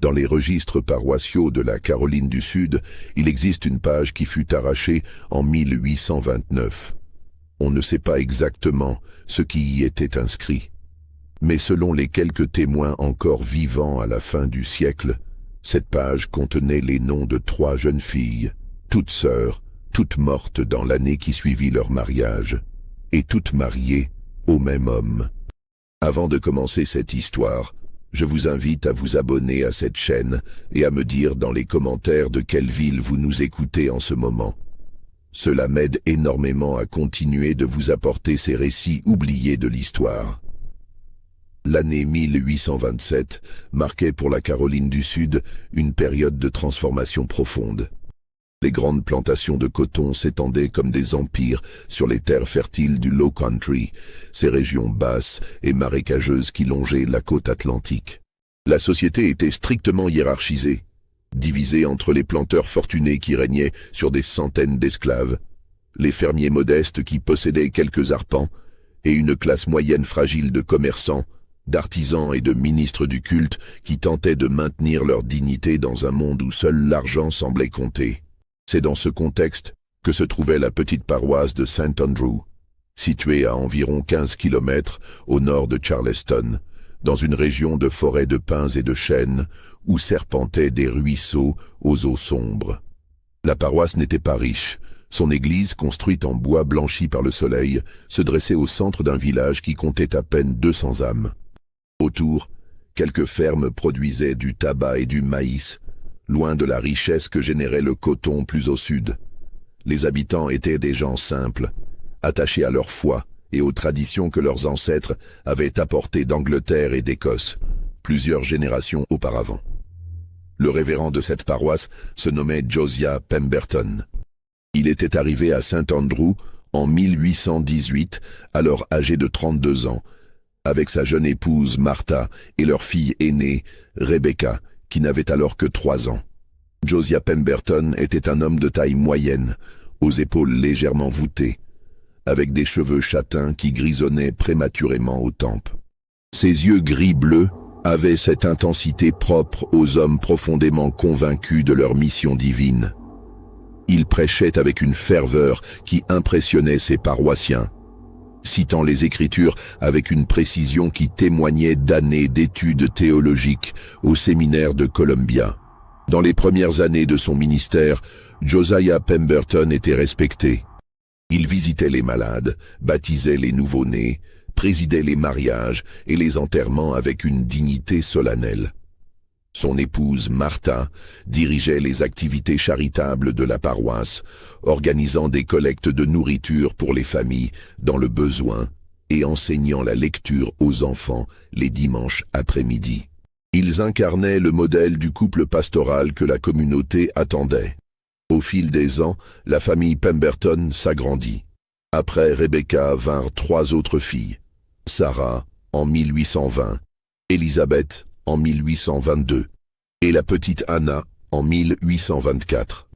Dans les registres paroissiaux de la Caroline du Sud, il existe une page qui fut arrachée en 1829. On ne sait pas exactement ce qui y était inscrit. Mais selon les quelques témoins encore vivants à la fin du siècle, cette page contenait les noms de 3 jeunes filles, toutes sœurs, toutes mortes dans l'année qui suivit leur mariage, et toutes mariées au même homme. Avant de commencer cette histoire, je vous invite à vous abonner à cette chaîne et à me dire dans les commentaires de quelle ville vous nous écoutez en ce moment. Cela m'aide énormément à continuer de vous apporter ces récits oubliés de l'histoire. L'année 1827 marquait pour la Caroline du Sud une période de transformation profonde. Les grandes plantations de coton s'étendaient comme des empires sur les terres fertiles du Low Country, ces régions basses et marécageuses qui longeaient la côte atlantique. La société était strictement hiérarchisée, divisée entre les planteurs fortunés qui régnaient sur des centaines d'esclaves, les fermiers modestes qui possédaient quelques arpents, et une classe moyenne fragile de commerçants, d'artisans et de ministres du culte qui tentaient de maintenir leur dignité dans un monde où seul l'argent semblait compter. C'est dans ce contexte que se trouvait la petite paroisse de St. Andrew, située à environ 15 km au nord de Charleston, dans une région de forêts de pins et de chênes où serpentaient des ruisseaux aux eaux sombres. La paroisse n'était pas riche. Son église, construite en bois blanchi par le soleil, se dressait au centre d'un village qui comptait à peine 200 âmes. Autour, quelques fermes produisaient du tabac et du maïs, loin de la richesse que générait le coton plus au sud. Les habitants étaient des gens simples, attachés à leur foi et aux traditions que leurs ancêtres avaient apportées d'Angleterre et d'Écosse, plusieurs générations auparavant. Le révérend de cette paroisse se nommait Josiah Pemberton. Il était arrivé à St. Andrew en 1818, alors âgé de 32 ans, avec sa jeune épouse Martha et leur fille aînée, Rebecca, qui n'avait alors que 3 ans. Josiah Pemberton était un homme de taille moyenne, aux épaules légèrement voûtées, avec des cheveux châtains qui grisonnaient prématurément aux tempes. Ses yeux gris-bleus avaient cette intensité propre aux hommes profondément convaincus de leur mission divine. Il prêchait avec une ferveur qui impressionnait ses paroissiens, citant les Écritures avec une précision qui témoignait d'années d'études théologiques au séminaire de Columbia. Dans les premières années de son ministère, Josiah Pemberton était respecté. Il visitait les malades, baptisait les nouveau-nés, présidait les mariages et les enterrements avec une dignité solennelle. Son épouse, Martha, dirigeait les activités charitables de la paroisse, organisant des collectes de nourriture pour les familles dans le besoin et enseignant la lecture aux enfants les dimanches après-midi. Ils incarnaient le modèle du couple pastoral que la communauté attendait. Au fil des ans, la famille Pemberton s'agrandit. Après Rebecca vinrent 3 autres filles. Sarah, en 1820, Elizabeth, en 1822, et la petite Anna, en 1824.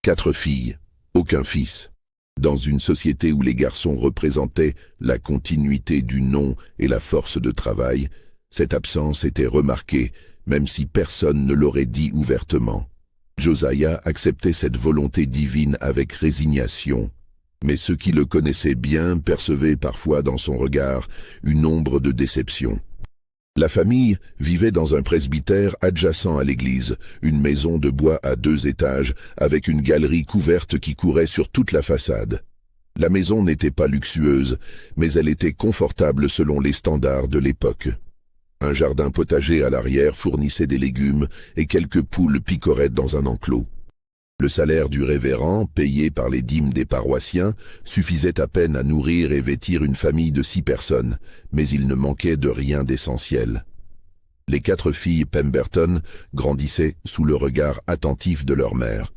4 filles, aucun fils. Dans une société où les garçons représentaient la continuité du nom et la force de travail, cette absence était remarquée, même si personne ne l'aurait dit ouvertement. Josiah acceptait cette volonté divine avec résignation, mais ceux qui le connaissaient bien percevaient parfois dans son regard une ombre de déception. La famille vivait dans un presbytère adjacent à l'église, une maison de bois à 2 étages, avec une galerie couverte qui courait sur toute la façade. La maison n'était pas luxueuse, mais elle était confortable selon les standards de l'époque. Un jardin potager à l'arrière fournissait des légumes et quelques poules picoraient dans un enclos. Le salaire du révérend, payé par les dîmes des paroissiens, suffisait à peine à nourrir et vêtir une famille de 6 personnes, mais il ne manquait de rien d'essentiel. Les 4 filles Pemberton grandissaient sous le regard attentif de leur mère.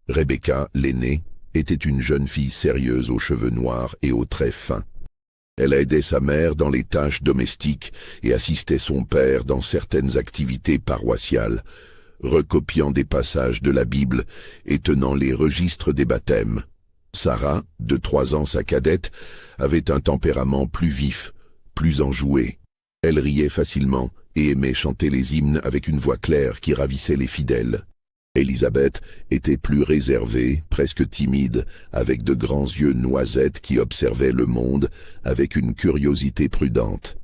Rebecca, l'aînée, était une jeune fille sérieuse aux cheveux noirs et aux traits fins. Elle aidait sa mère dans les tâches domestiques et assistait son père dans certaines activités paroissiales, recopiant des passages de la Bible et tenant les registres des baptêmes. Sarah, de 3 ans sa cadette, avait un tempérament plus vif, plus enjoué. Elle riait facilement et aimait chanter les hymnes avec une voix claire qui ravissait les fidèles. Élisabeth était plus réservée, presque timide, avec de grands yeux noisettes qui observaient le monde avec une curiosité prudente.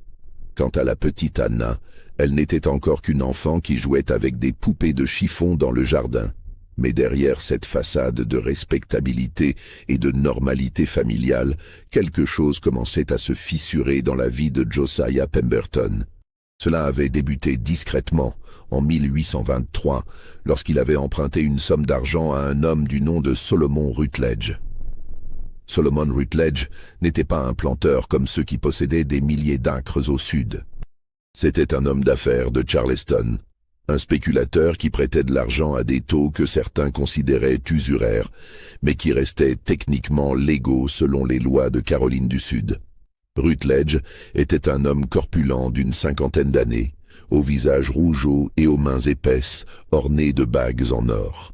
Quant à la petite Anna, elle n'était encore qu'une enfant qui jouait avec des poupées de chiffon dans le jardin. Mais derrière cette façade de respectabilité et de normalité familiale, quelque chose commençait à se fissurer dans la vie de Josiah Pemberton. Cela avait débuté discrètement, en 1823, lorsqu'il avait emprunté une somme d'argent à un homme du nom de Solomon Rutledge. Solomon Rutledge n'était pas un planteur comme ceux qui possédaient des milliers d'acres au sud. C'était un homme d'affaires de Charleston, un spéculateur qui prêtait de l'argent à des taux que certains considéraient usuraires, mais qui restaient techniquement légaux selon les lois de Caroline du Sud. Rutledge était un homme corpulent d'une 50aine d'années, au visage rougeau et aux mains épaisses, ornées de bagues en or.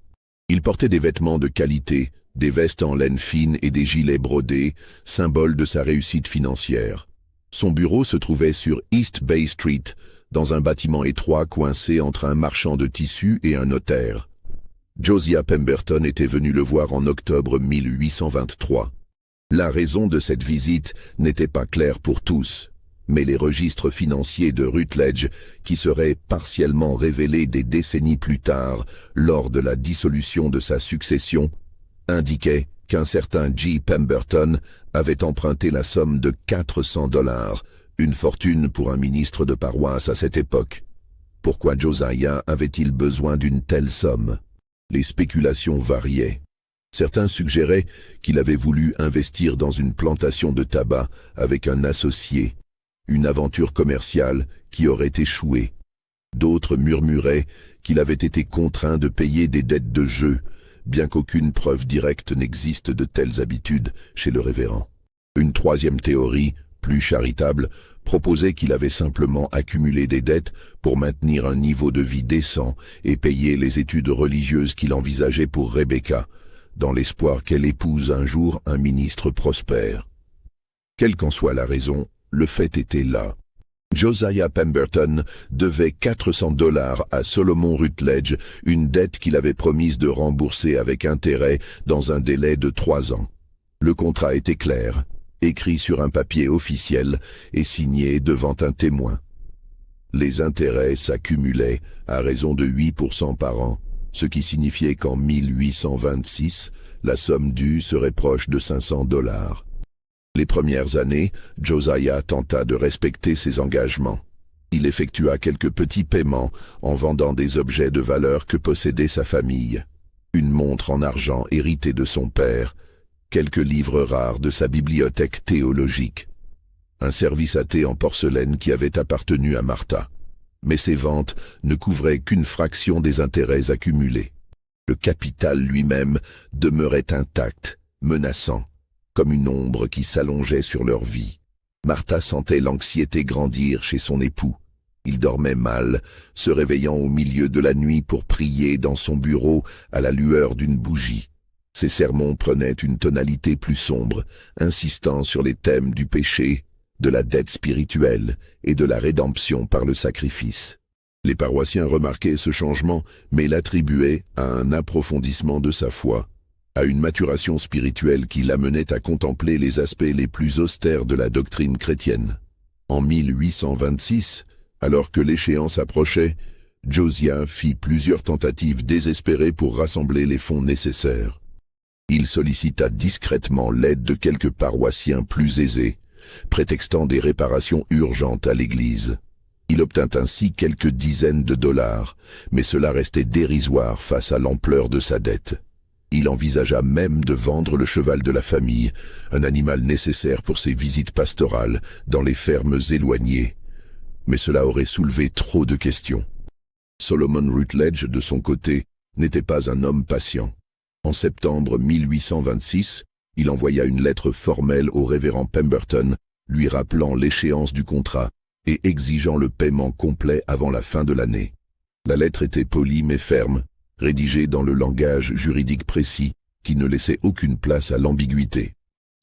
Il portait des vêtements de qualité, des vestes en laine fine et des gilets brodés, symbole de sa réussite financière. Son bureau se trouvait sur East Bay Street, dans un bâtiment étroit coincé entre un marchand de tissus et un notaire. Josiah Pemberton était venu le voir en octobre 1823. La raison de cette visite n'était pas claire pour tous, mais les registres financiers de Rutledge, qui seraient partiellement révélés des décennies plus tard, lors de la dissolution de sa succession, indiquaient qu'un certain J. Pemberton avait emprunté la somme de $400, une fortune pour un ministre de paroisse à cette époque. Pourquoi Josiah avait-il besoin d'une telle somme? Les spéculations variaient. Certains suggéraient qu'il avait voulu investir dans une plantation de tabac avec un associé, une aventure commerciale qui aurait échoué. D'autres murmuraient qu'il avait été contraint de payer des dettes de jeu, bien qu'aucune preuve directe n'existe de telles habitudes chez le révérend. Une troisième théorie, plus charitable, proposait qu'il avait simplement accumulé des dettes pour maintenir un niveau de vie décent et payer les études religieuses qu'il envisageait pour Rebecca, dans l'espoir qu'elle épouse un jour un ministre prospère. Quelle qu'en soit la raison, le fait était là. Josiah Pemberton devait $400 à Solomon Rutledge, une dette qu'il avait promise de rembourser avec intérêt dans un délai de 3 ans. Le contrat était clair, écrit sur un papier officiel et signé devant un témoin. Les intérêts s'accumulaient à raison de 8% par an, ce qui signifiait qu'en 1826, la somme due serait proche de $500. Les premières années, Josiah tenta de respecter ses engagements. Il effectua quelques petits paiements en vendant des objets de valeur que possédait sa famille. Une montre en argent héritée de son père, quelques livres rares de sa bibliothèque théologique, un service à thé en porcelaine qui avait appartenu à Martha. Mais ces ventes ne couvraient qu'une fraction des intérêts accumulés. Le capital lui-même demeurait intact, menaçant, comme une ombre qui s'allongeait sur leur vie. Martha sentait l'anxiété grandir chez son époux. Il dormait mal, se réveillant au milieu de la nuit pour prier dans son bureau à la lueur d'une bougie. Ses sermons prenaient une tonalité plus sombre, insistant sur les thèmes du péché, de la dette spirituelle et de la rédemption par le sacrifice. Les paroissiens remarquaient ce changement, mais l'attribuaient à un approfondissement de sa foi, à une maturation spirituelle qui l'amenait à contempler les aspects les plus austères de la doctrine chrétienne. En 1826, alors que l'échéance approchait, Josiah fit plusieurs tentatives désespérées pour rassembler les fonds nécessaires. Il sollicita discrètement l'aide de quelques paroissiens plus aisés, prétextant des réparations urgentes à l'Église. Il obtint ainsi quelques dizaines de dollars, mais cela restait dérisoire face à l'ampleur de sa dette. Il envisagea même de vendre le cheval de la famille, un animal nécessaire pour ses visites pastorales dans les fermes éloignées. Mais cela aurait soulevé trop de questions. Solomon Rutledge, de son côté, n'était pas un homme patient. En septembre 1826, il envoya une lettre formelle au révérend Pemberton, lui rappelant l'échéance du contrat et exigeant le paiement complet avant la fin de l'année. La lettre était polie mais ferme, rédigée dans le langage juridique précis qui ne laissait aucune place à l'ambiguïté.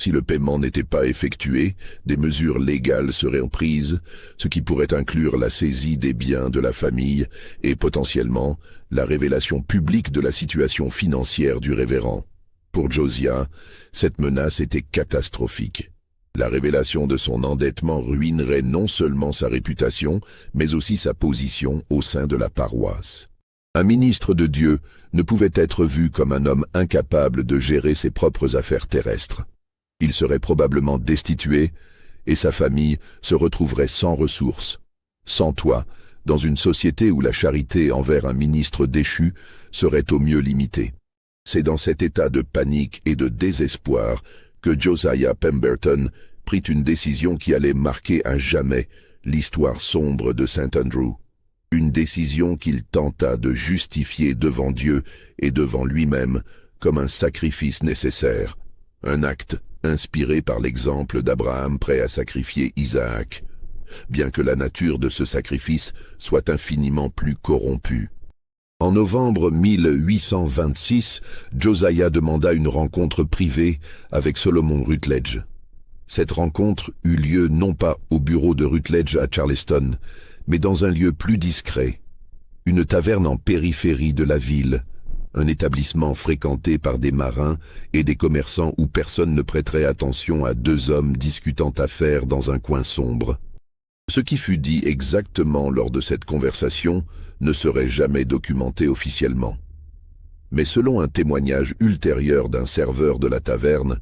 Si le paiement n'était pas effectué, des mesures légales seraient prises, ce qui pourrait inclure la saisie des biens de la famille et potentiellement la révélation publique de la situation financière du révérend. Pour Josiah, cette menace était catastrophique. La révélation de son endettement ruinerait non seulement sa réputation, mais aussi sa position au sein de la paroisse. Un ministre de Dieu ne pouvait être vu comme un homme incapable de gérer ses propres affaires terrestres. Il serait probablement destitué et sa famille se retrouverait sans ressources, sans toit, dans une société où la charité envers un ministre déchu serait au mieux limitée. C'est dans cet état de panique et de désespoir que Josiah Pemberton prit une décision qui allait marquer à jamais l'histoire sombre de St. Andrew. Une décision qu'il tenta de justifier devant Dieu et devant lui-même comme un sacrifice nécessaire, un acte inspiré par l'exemple d'Abraham prêt à sacrifier Isaac, bien que la nature de ce sacrifice soit infiniment plus corrompue. En novembre 1826, Josiah demanda une rencontre privée avec Solomon Rutledge. Cette rencontre eut lieu non pas au bureau de Rutledge à Charleston, mais dans un lieu plus discret, une taverne en périphérie de la ville, un établissement fréquenté par des marins et des commerçants où personne ne prêterait attention à deux hommes discutant affaires dans un coin sombre. Ce qui fut dit exactement lors de cette conversation ne serait jamais documenté officiellement. Mais selon un témoignage ultérieur d'un serveur de la taverne,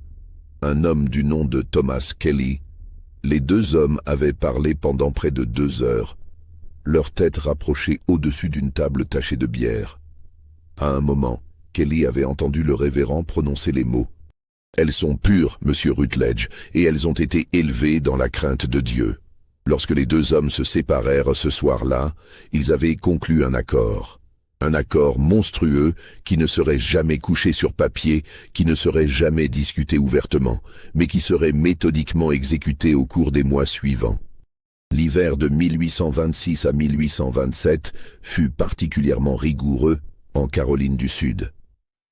un homme du nom de Thomas Kelly, les deux hommes avaient parlé pendant près de 2 heures, leurs têtes rapprochées au-dessus d'une table tachée de bière. À un moment, Kelly avait entendu le révérend prononcer les mots « Elles sont pures, monsieur Rutledge, et elles ont été élevées dans la crainte de Dieu. » Lorsque les deux hommes se séparèrent ce soir-là, ils avaient conclu un accord monstrueux qui ne serait jamais couché sur papier, qui ne serait jamais discuté ouvertement, mais qui serait méthodiquement exécuté au cours des mois suivants. L'hiver de 1826 à 1827 fut particulièrement rigoureux en Caroline du Sud.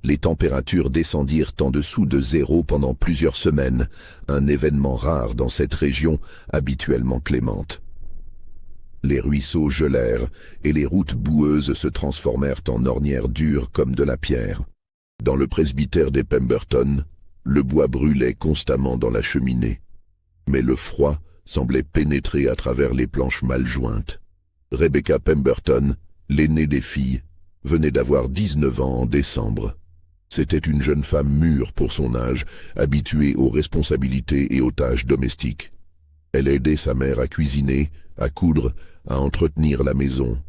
Les températures descendirent en dessous de 0 pendant plusieurs semaines, un événement rare dans cette région habituellement clémente. Les ruisseaux gelèrent et les routes boueuses se transformèrent en ornières dures comme de la pierre. Dans le presbytère des Pemberton, le bois brûlait constamment dans la cheminée, mais le froid semblait pénétrer à travers les planches mal jointes. Rebecca Pemberton, l'aînée des filles, venait d'avoir 19 ans en décembre. C'était une jeune femme mûre pour son âge, habituée aux responsabilités et aux tâches domestiques. Elle aidait sa mère à cuisiner, à coudre, à entretenir la maison.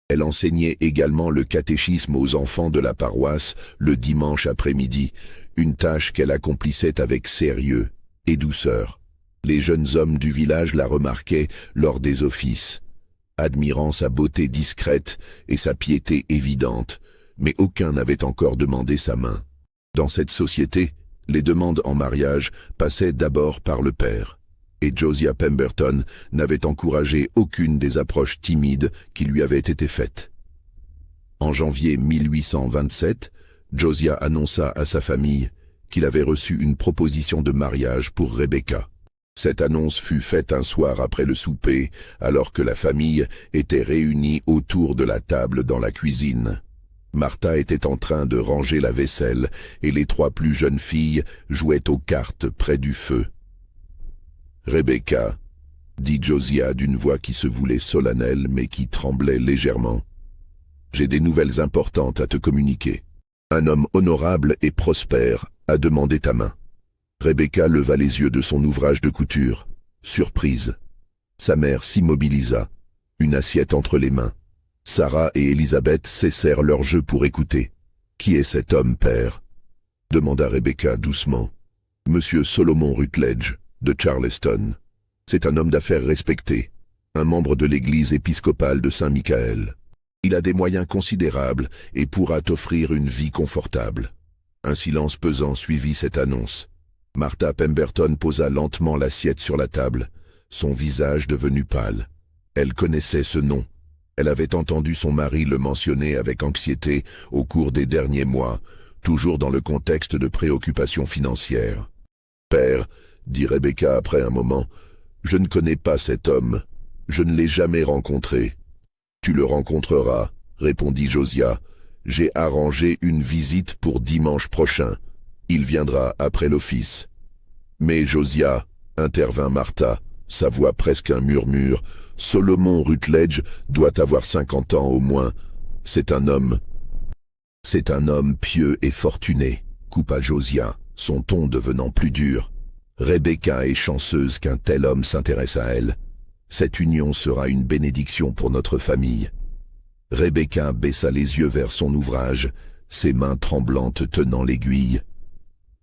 Elle enseignait également le catéchisme aux enfants de la paroisse le dimanche après-midi, une tâche qu'elle accomplissait avec sérieux et douceur. Les jeunes hommes du village la remarquaient lors des offices, admirant sa beauté discrète et sa piété évidente, mais aucun n'avait encore demandé sa main. Dans cette société, les demandes en mariage passaient d'abord par le père, et Josiah Pemberton n'avait encouragé aucune des approches timides qui lui avaient été faites. En janvier 1827, Josiah annonça à sa famille qu'il avait reçu une proposition de mariage pour Rebecca. Cette annonce fut faite un soir après le souper, alors que la famille était réunie autour de la table dans la cuisine. Martha était en train de ranger la vaisselle et les 3 plus jeunes filles jouaient aux cartes près du feu. « Rebecca, » dit Josiah d'une voix qui se voulait solennelle mais qui tremblait légèrement, « j'ai des nouvelles importantes à te communiquer. Un homme honorable et prospère a demandé ta main. » Rebecca leva les yeux de son ouvrage de couture, surprise. Sa mère s'immobilisa, une assiette entre les mains. Sarah et Élisabeth cessèrent leur jeu pour écouter. « Qui est cet homme, père ?» demanda Rebecca doucement. « Monsieur Solomon Rutledge, de Charleston. C'est un homme d'affaires respecté, un membre de l'église épiscopale de Saint-Michael. Il a des moyens considérables et pourra t'offrir une vie confortable. » Un silence pesant suivit cette annonce. Martha Pemberton posa lentement l'assiette sur la table, son visage devenu pâle. Elle connaissait ce nom. Elle avait entendu son mari le mentionner avec anxiété au cours des derniers mois, toujours dans le contexte de préoccupations financières. Père, dit Rebecca après un moment, je ne connais pas cet homme. Je ne l'ai jamais rencontré. Tu le rencontreras, répondit Josiah. J'ai arrangé une visite pour dimanche prochain. Il viendra après l'office. Mais Josiah, intervint Martha, sa voix presque un murmure, Solomon Rutledge doit avoir 50 ans au moins. C'est un homme pieux et fortuné, coupa Josiah, son ton devenant plus dur. Rebecca est chanceuse qu'un tel homme s'intéresse à elle. Cette union sera une bénédiction pour notre famille. Rebecca baissa les yeux vers son ouvrage, ses mains tremblantes tenant l'aiguille.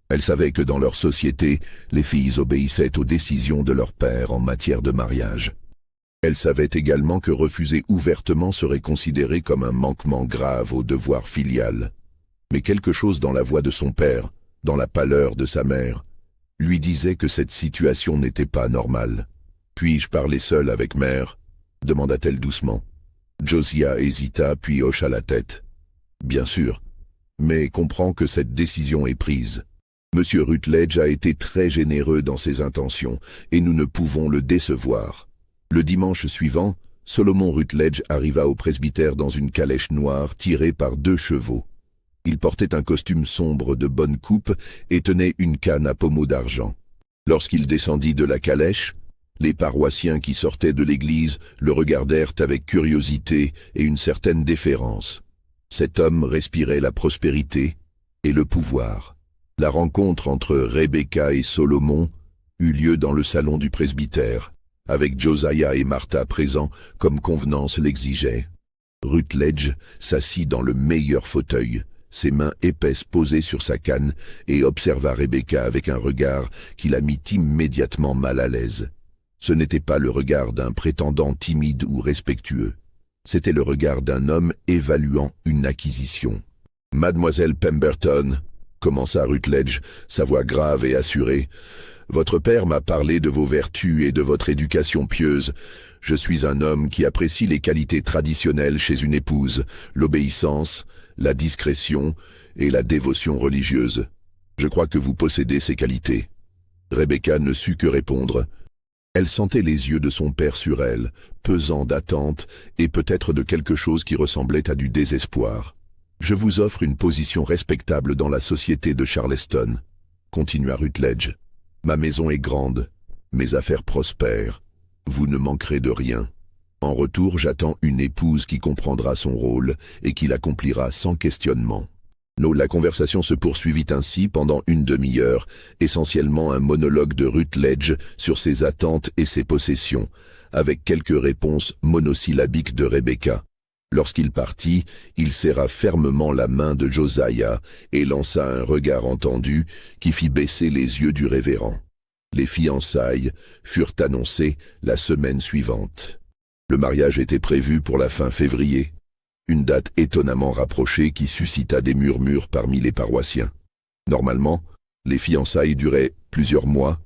Elle savait que dans leur société, les filles obéissaient aux décisions de leur père en matière de mariage. Elle savait également que refuser ouvertement serait considéré comme un manquement grave au devoir filial. Mais quelque chose dans la voix de son père, dans la pâleur de sa mère, lui disait que cette situation n'était pas normale. « Puis-je parler seule avec mère ?» demanda-t-elle doucement. Josiah hésita puis hocha la tête. « Bien sûr, mais comprends que cette décision est prise. Monsieur Rutledge a été très généreux dans ses intentions et nous ne pouvons le décevoir. » Le dimanche suivant, Solomon Rutledge arriva au presbytère dans une calèche noire tirée par 2 chevaux. Il portait un costume sombre de bonne coupe et tenait une canne à pommeau d'argent. Lorsqu'il descendit de la calèche, les paroissiens qui sortaient de l'église le regardèrent avec curiosité et une certaine déférence. Cet homme respirait la prospérité et le pouvoir. La rencontre entre Rebecca et Solomon eut lieu dans le salon du presbytère, avec Josiah et Martha présents comme convenance l'exigeait. Rutledge s'assit dans le meilleur fauteuil, ses mains épaisses posées sur sa canne, et observa Rebecca avec un regard qui la mit immédiatement mal à l'aise. Ce n'était pas le regard d'un prétendant timide ou respectueux. C'était le regard d'un homme évaluant une acquisition. « Mademoiselle Pemberton », commença Rutledge, sa voix grave et assurée, « votre père m'a parlé de vos vertus et de votre éducation pieuse. Je suis un homme qui apprécie les qualités traditionnelles chez une épouse, l'obéissance, la discrétion et la dévotion religieuse. Je crois que vous possédez ces qualités. » Rebecca ne sut que répondre. Elle sentait les yeux de son père sur elle, pesants d'attente et peut-être de quelque chose qui ressemblait à du désespoir. « Je vous offre une position respectable dans la société de Charleston, » continua Rutledge. « Ma maison est grande, mes affaires prospèrent, vous ne manquerez de rien. En retour, j'attends une épouse qui comprendra son rôle et qui l'accomplira sans questionnement. » La conversation se poursuivit ainsi pendant une demi-heure, essentiellement un monologue de Rutledge sur ses attentes et ses possessions, avec quelques réponses monosyllabiques de Rebecca. Lorsqu'il partit, il serra fermement la main de Josiah et lança un regard entendu qui fit baisser les yeux du révérend. Les fiançailles furent annoncées la semaine suivante. Le mariage était prévu pour la fin février. Une date étonnamment rapprochée qui suscita des murmures parmi les paroissiens. Normalement, les fiançailles duraient plusieurs mois,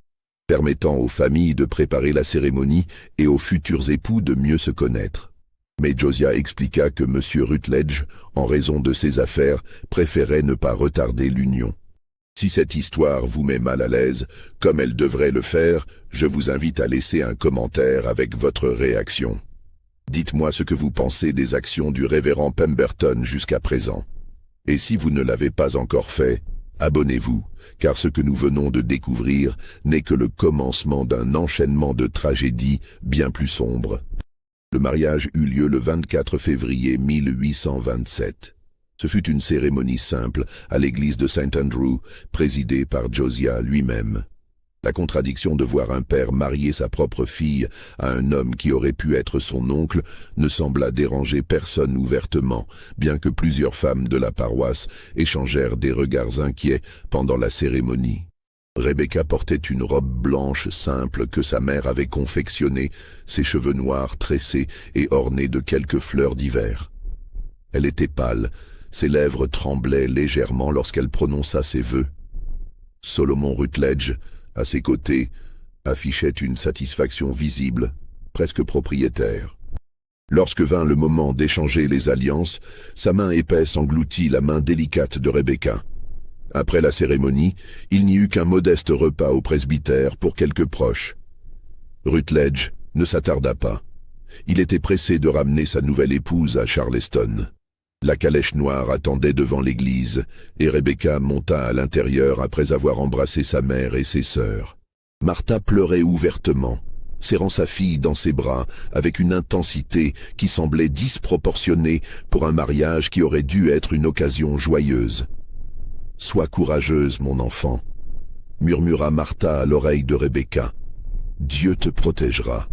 permettant aux familles de préparer la cérémonie et aux futurs époux de mieux se connaître. Mais Josiah expliqua que M. Rutledge, en raison de ses affaires, préférait ne pas retarder l'union. Si cette histoire vous met mal à l'aise, comme elle devrait le faire, je vous invite à laisser un commentaire avec votre réaction. Dites-moi ce que vous pensez des actions du révérend Pemberton jusqu'à présent. Et si vous ne l'avez pas encore fait, abonnez-vous, car ce que nous venons de découvrir n'est que le commencement d'un enchaînement de tragédies bien plus sombres. Le mariage eut lieu le 24 février 1827. Ce fut une cérémonie simple à l'église de St. Andrew, présidée par Josiah lui-même. La contradiction de voir un père marier sa propre fille à un homme qui aurait pu être son oncle ne sembla déranger personne ouvertement, bien que plusieurs femmes de la paroisse échangèrent des regards inquiets pendant la cérémonie. Rebecca portait une robe blanche simple que sa mère avait confectionnée, ses cheveux noirs tressés et ornés de quelques fleurs d'hiver. Elle était pâle, ses lèvres tremblaient légèrement lorsqu'elle prononça ses vœux. Solomon Rutledge, à ses côtés, affichait une satisfaction visible, presque propriétaire. Lorsque vint le moment d'échanger les alliances, sa main épaisse engloutit la main délicate de Rebecca. Après la cérémonie, il n'y eut qu'un modeste repas au presbytère pour quelques proches. Rutledge ne s'attarda pas. Il était pressé de ramener sa nouvelle épouse à Charleston. La calèche noire attendait devant l'église, et Rebecca monta à l'intérieur après avoir embrassé sa mère et ses sœurs. Martha pleurait ouvertement, serrant sa fille dans ses bras avec une intensité qui semblait disproportionnée pour un mariage qui aurait dû être une occasion joyeuse. « Sois courageuse, mon enfant », murmura Martha à l'oreille de Rebecca. « Dieu te protégera. »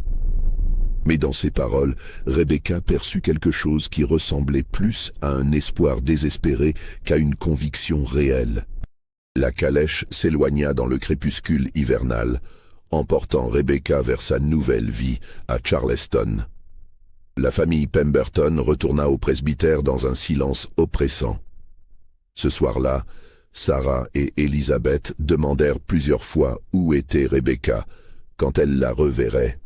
Mais dans ces paroles, Rebecca perçut quelque chose qui ressemblait plus à un espoir désespéré qu'à une conviction réelle. La calèche s'éloigna dans le crépuscule hivernal, emportant Rebecca vers sa nouvelle vie à Charleston. La famille Pemberton retourna au presbytère dans un silence oppressant. Ce soir-là, Sarah et Elizabeth demandèrent plusieurs fois où était Rebecca quand elles la reverraient.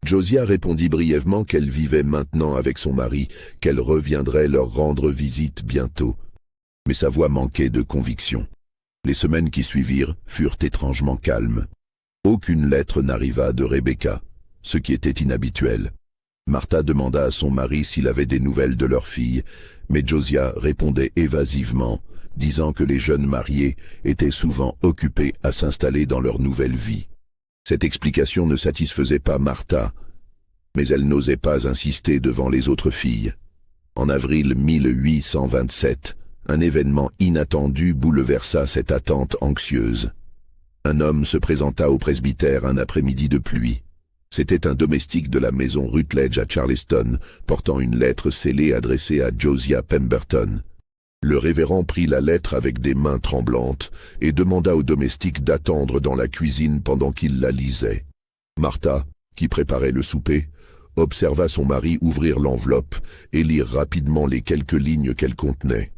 Josiah répondit brièvement qu'elle vivait maintenant avec son mari, qu'elle reviendrait leur rendre visite bientôt. Mais sa voix manquait de conviction. Les semaines qui suivirent furent étrangement calmes. Aucune lettre n'arriva de Rebecca, ce qui était inhabituel. Martha demanda à son mari s'il avait des nouvelles de leur fille, mais Josiah répondait évasivement, disant que les jeunes mariés étaient souvent occupés à s'installer dans leur nouvelle vie. Cette explication ne satisfaisait pas Martha, mais elle n'osait pas insister devant les autres filles. En avril 1827, un événement inattendu bouleversa cette attente anxieuse. Un homme se présenta au presbytère un après-midi de pluie. C'était un domestique de la maison Rutledge à Charleston, portant une lettre scellée adressée à Josiah Pemberton. Le révérend prit la lettre avec des mains tremblantes et demanda au domestique d'attendre dans la cuisine pendant qu'il la lisait. Martha, qui préparait le souper, observa son mari ouvrir l'enveloppe et lire rapidement les quelques lignes qu'elle contenait.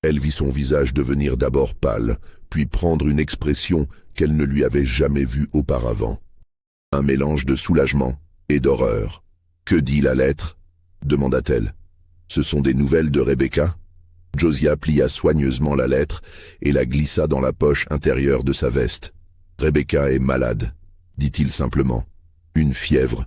Elle vit son visage devenir d'abord pâle, puis prendre une expression qu'elle ne lui avait jamais vue auparavant. Un mélange de soulagement et d'horreur. « Que dit la lettre » demanda-t-elle. « Ce sont des nouvelles de Rebecca ?» Josiah plia soigneusement la lettre et la glissa dans la poche intérieure de sa veste. « Rebecca est malade, » dit-il simplement. « Une fièvre.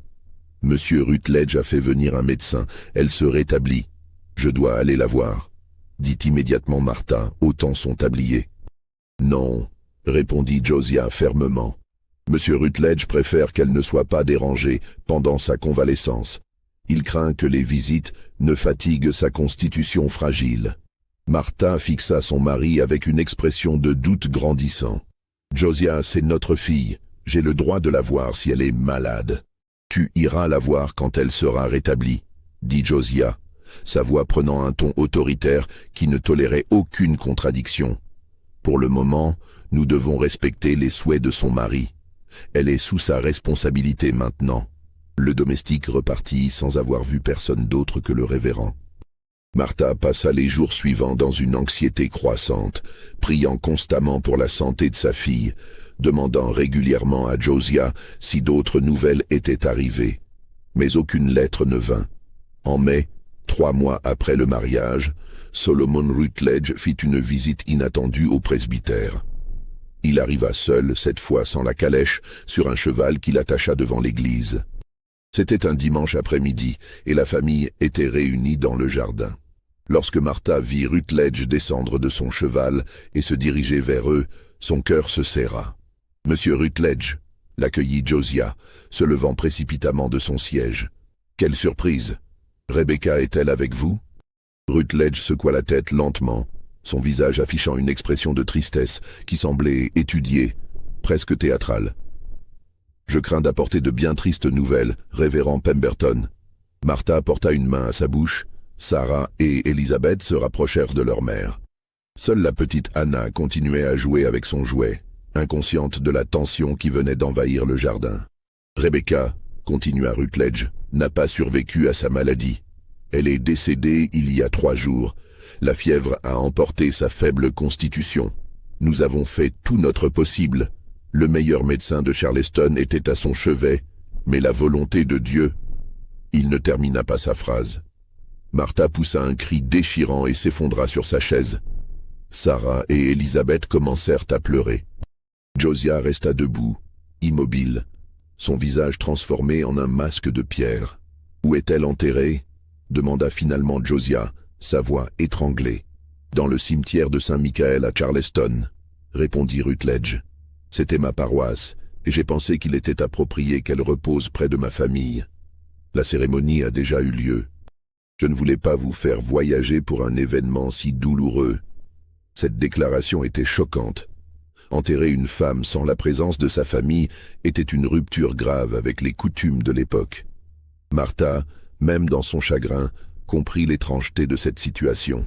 Monsieur Rutledge a fait venir un médecin. Elle se rétablit. Je dois aller la voir, » dit immédiatement Martha, ôtant son tablier. « Non, » répondit Josiah fermement. « Monsieur Rutledge préfère qu'elle ne soit pas dérangée pendant sa convalescence. Il craint que les visites ne fatiguent sa constitution fragile. » Martha fixa son mari avec une expression de doute grandissant. « Josiah, c'est notre fille. J'ai le droit de la voir si elle est malade. »« Tu iras la voir quand elle sera rétablie, » dit Josiah, sa voix prenant un ton autoritaire qui ne tolérait aucune contradiction. « Pour le moment, nous devons respecter les souhaits de son mari. Elle est sous sa responsabilité maintenant. » Le domestique repartit sans avoir vu personne d'autre que le révérend. Martha passa les jours suivants dans une anxiété croissante, priant constamment pour la santé de sa fille, demandant régulièrement à Josiah si d'autres nouvelles étaient arrivées. Mais aucune lettre ne vint. En mai, 3 mois après le mariage, Solomon Rutledge fit une visite inattendue au presbytère. Il arriva seul, cette fois sans la calèche, sur un cheval qu'il attacha devant l'église. C'était un dimanche après-midi, et la famille était réunie dans le jardin. Lorsque Martha vit Rutledge descendre de son cheval et se diriger vers eux, son cœur se serra. « Monsieur Rutledge » l'accueillit Josiah, se levant précipitamment de son siège. « Quelle surprise! Rebecca est-elle avec vous ?» Rutledge secoua la tête lentement, son visage affichant une expression de tristesse qui semblait étudiée, presque théâtrale. « Je crains d'apporter de bien tristes nouvelles, révérend Pemberton. » Martha porta une main à sa bouche. Sarah et Elizabeth se rapprochèrent de leur mère. Seule la petite Anna continuait à jouer avec son jouet, inconsciente de la tension qui venait d'envahir le jardin. « Rebecca, » continua Rutledge, « n'a pas survécu à sa maladie. Elle est décédée il y a 3 jours. La fièvre a emporté sa faible constitution. Nous avons fait tout notre possible. Le meilleur médecin de Charleston était à son chevet, mais la volonté de Dieu... » Il ne termina pas sa phrase. Martha poussa un cri déchirant et s'effondra sur sa chaise. Sarah et Elisabeth commencèrent à pleurer. Josiah resta debout, immobile, son visage transformé en un masque de pierre. « Où est-elle enterrée ?» demanda finalement Josiah, sa voix étranglée. « Dans le cimetière de Saint-Michael à Charleston », répondit Rutledge. « C'était ma paroisse, et j'ai pensé qu'il était approprié qu'elle repose près de ma famille. La cérémonie a déjà eu lieu. Je ne voulais pas vous faire voyager pour un événement si douloureux. » Cette déclaration était choquante. Enterrer une femme sans la présence de sa famille était une rupture grave avec les coutumes de l'époque. Martha, même dans son chagrin, comprit l'étrangeté de cette situation.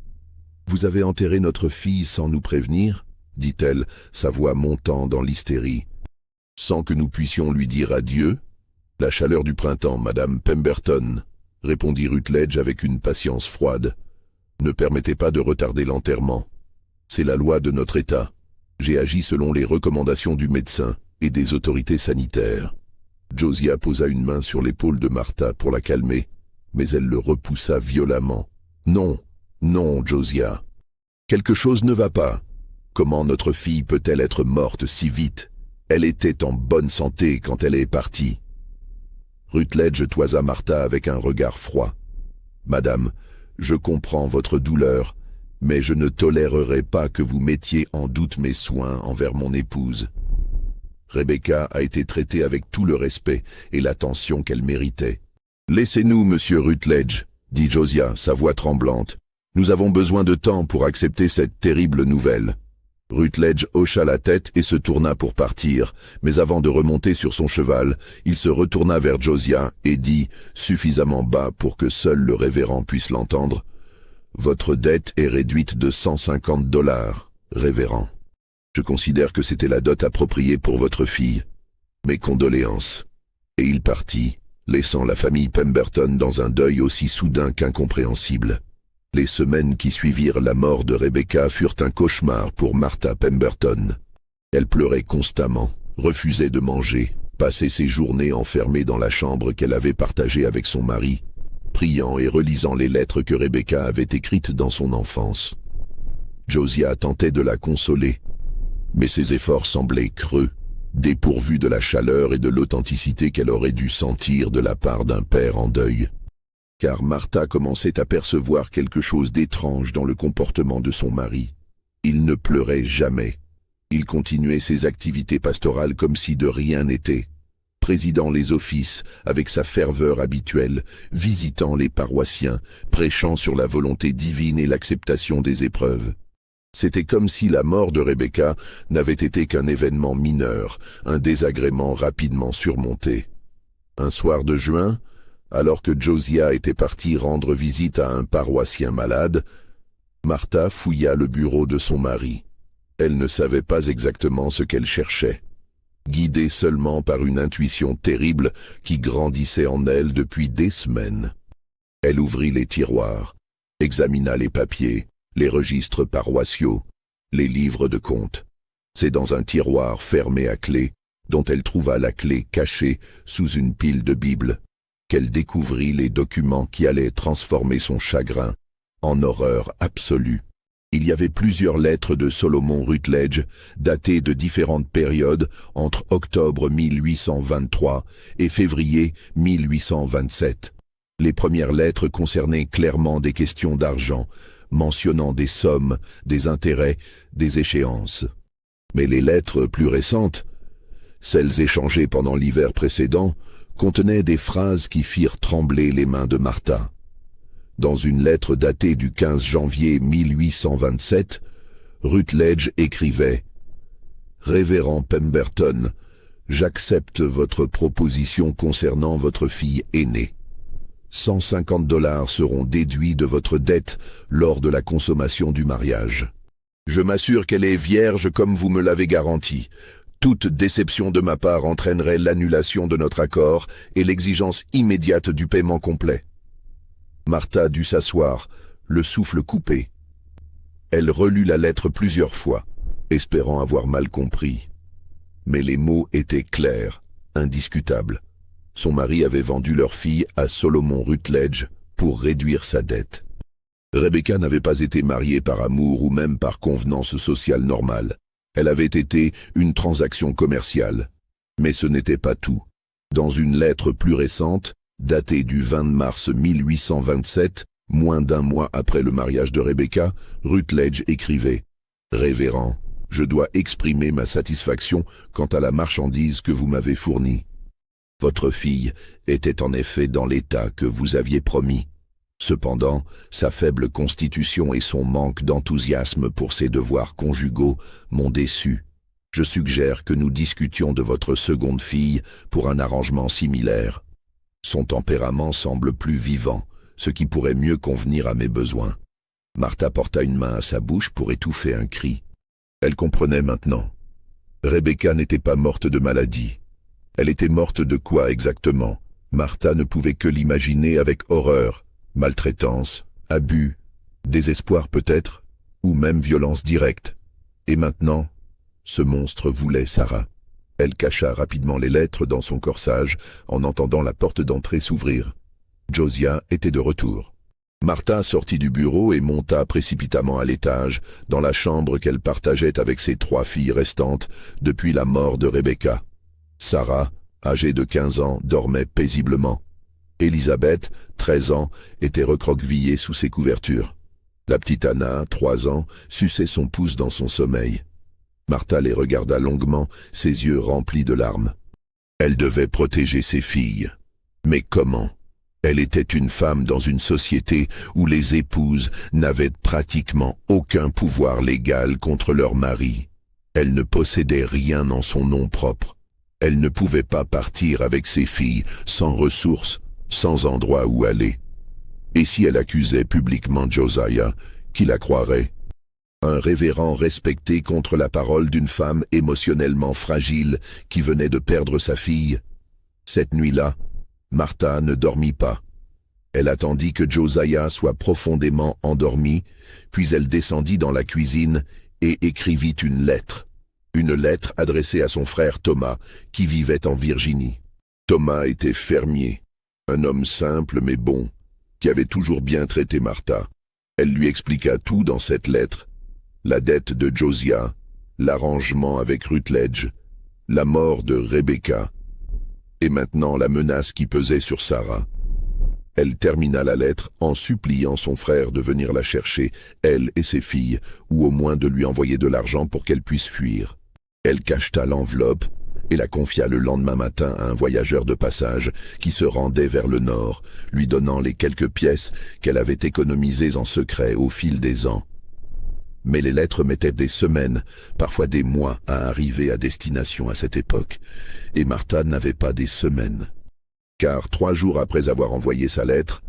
« Vous avez enterré notre fille sans nous prévenir ?» dit-elle, sa voix montant dans l'hystérie. « Sans que nous puissions lui dire adieu ?»« La chaleur du printemps, Madame Pemberton, » répondit Rutledge avec une patience froide. « Ne permettez pas de retarder l'enterrement. C'est la loi de notre État. J'ai agi selon les recommandations du médecin et des autorités sanitaires. » Josiah posa une main sur l'épaule de Martha pour la calmer, mais elle le repoussa violemment. « Non, non, Josiah. Quelque chose ne va pas. Comment notre fille peut-elle être morte si vite? Elle était en bonne santé quand elle est partie. » Rutledge toisa Martha avec un regard froid. « Madame, je comprends votre douleur, mais je ne tolérerai pas que vous mettiez en doute mes soins envers mon épouse. Rebecca a été traitée avec tout le respect et l'attention qu'elle méritait. « Laissez-nous, monsieur Rutledge, » dit Josiah, sa voix tremblante. « Nous avons besoin de temps pour accepter cette terrible nouvelle. » Rutledge hocha la tête et se tourna pour partir, mais avant de remonter sur son cheval, il se retourna vers Josiah et dit, suffisamment bas pour que seul le révérend puisse l'entendre, « Votre dette est réduite de $150, révérend. Je considère que c'était la dot appropriée pour votre fille. Mes condoléances. » Et il partit, laissant la famille Pemberton dans un deuil aussi soudain qu'incompréhensible. Les semaines qui suivirent la mort de Rebecca furent un cauchemar pour Martha Pemberton. Elle pleurait constamment, refusait de manger, passait ses journées enfermée dans la chambre qu'elle avait partagée avec son mari, priant et relisant les lettres que Rebecca avait écrites dans son enfance. Josiah tentait de la consoler, mais ses efforts semblaient creux, dépourvus de la chaleur et de l'authenticité qu'elle aurait dû sentir de la part d'un père en deuil. Car Martha commençait à percevoir quelque chose d'étrange dans le comportement de son mari. Il ne pleurait jamais. Il continuait ses activités pastorales comme si de rien n'était, présidant les offices avec sa ferveur habituelle, visitant les paroissiens, prêchant sur la volonté divine et l'acceptation des épreuves. C'était comme si la mort de Rebecca n'avait été qu'un événement mineur, un désagrément rapidement surmonté. Un soir de juin, alors que Josiah était parti rendre visite à un paroissien malade, Martha fouilla le bureau de son mari. Elle ne savait pas exactement ce qu'elle cherchait, guidée seulement par une intuition terrible qui grandissait en elle depuis des semaines. Elle ouvrit les tiroirs, examina les papiers, les registres paroissiaux, les livres de comptes. C'est dans un tiroir fermé à clé, dont elle trouva la clé cachée sous une pile de Bibles, qu'elle découvrit les documents qui allaient transformer son chagrin en horreur absolue. Il y avait plusieurs lettres de Solomon Rutledge, datées de différentes périodes entre octobre 1823 et février 1827. Les premières lettres concernaient clairement des questions d'argent, mentionnant des sommes, des intérêts, des échéances. Mais les lettres plus récentes, celles échangées pendant l'hiver précédent, contenaient des phrases qui firent trembler les mains de Martha. Dans une lettre datée du 15 janvier 1827, Rutledge écrivait « Révérend Pemberton, j'accepte votre proposition concernant votre fille aînée. $150 seront déduits de votre dette lors de la consommation du mariage. Je m'assure qu'elle est vierge comme vous me l'avez garanti. Toute déception de ma part entraînerait l'annulation de notre accord et l'exigence immédiate du paiement complet. » Martha dut s'asseoir, le souffle coupé. Elle relut la lettre plusieurs fois, espérant avoir mal compris. Mais les mots étaient clairs, indiscutables. Son mari avait vendu leur fille à Solomon Rutledge pour réduire sa dette. Rebecca n'avait pas été mariée par amour ou même par convenance sociale normale. Elle avait été une transaction commerciale. Mais ce n'était pas tout. Dans une lettre plus récente, datée du 20 mars 1827, moins d'un mois après le mariage de Rebecca, Rutledge écrivait « Révérend, je dois exprimer ma satisfaction quant à la marchandise que vous m'avez fournie. Votre fille était en effet dans l'état que vous aviez promis. Cependant, sa faible constitution et son manque d'enthousiasme pour ses devoirs conjugaux m'ont déçu. Je suggère que nous discutions de votre seconde fille pour un arrangement similaire. Son tempérament semble plus vivant, ce qui pourrait mieux convenir à mes besoins. » Martha porta une main à sa bouche pour étouffer un cri. Elle comprenait maintenant. Rebecca n'était pas morte de maladie. Elle était morte de quoi exactement? Martha ne pouvait que l'imaginer avec horreur. Maltraitance, abus, désespoir peut-être, ou même violence directe. Et maintenant, ce monstre voulait Sarah. Elle cacha rapidement les lettres dans son corsage en entendant la porte d'entrée s'ouvrir. Josiah était de retour. Martha sortit du bureau et monta précipitamment à l'étage, dans la chambre qu'elle partageait avec ses 3 filles restantes depuis la mort de Rebecca. Sarah, âgée de 15 ans, dormait paisiblement. Elizabeth, 13 ans, était recroquevillée sous ses couvertures. La petite Anna, 3 ans, suçait son pouce dans son sommeil. Martha les regarda longuement, ses yeux remplis de larmes. Elle devait protéger ses filles. Mais comment? Elle était une femme dans une société où les épouses n'avaient pratiquement aucun pouvoir légal contre leur mari. Elle ne possédait rien en son nom propre. Elle ne pouvait pas partir avec ses filles, sans ressources, sans endroit où aller. Et si elle accusait publiquement Josiah, qui la croirait? Un révérend respecté contre la parole d'une femme émotionnellement fragile qui venait de perdre sa fille. Cette nuit-là, Martha ne dormit pas. Elle attendit que Josiah soit profondément endormi, puis elle descendit dans la cuisine et écrivit une lettre. Une lettre adressée à son frère Thomas, qui vivait en Virginie. Thomas était fermier, un homme simple mais bon, qui avait toujours bien traité Martha. Elle lui expliqua tout dans cette lettre. La dette de Josiah, l'arrangement avec Rutledge, la mort de Rebecca, et maintenant la menace qui pesait sur Sarah. Elle termina la lettre en suppliant son frère de venir la chercher, elle et ses filles, ou au moins de lui envoyer de l'argent pour qu'elle puisse fuir. Elle cacheta l'enveloppe et la confia le lendemain matin à un voyageur de passage qui se rendait vers le nord, lui donnant les quelques pièces qu'elle avait économisées en secret au fil des ans. Mais les lettres mettaient des semaines, parfois des mois, à arriver à destination à cette époque, et Martha n'avait pas des semaines. Car 3 jours après avoir envoyé sa lettre,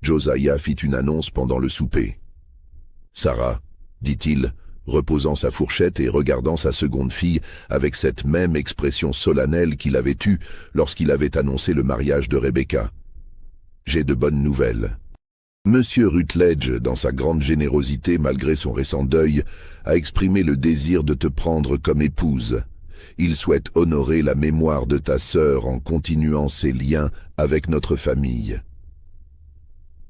Josiah fit une annonce pendant le souper. « Sarah, dit-il, reposant sa fourchette et regardant sa seconde fille avec cette même expression solennelle qu'il avait eue lorsqu'il avait annoncé le mariage de Rebecca. « J'ai de bonnes nouvelles. » Monsieur Rutledge, dans sa grande générosité malgré son récent deuil, a exprimé le désir de te prendre comme épouse. Il souhaite honorer la mémoire de ta sœur en continuant ses liens avec notre famille.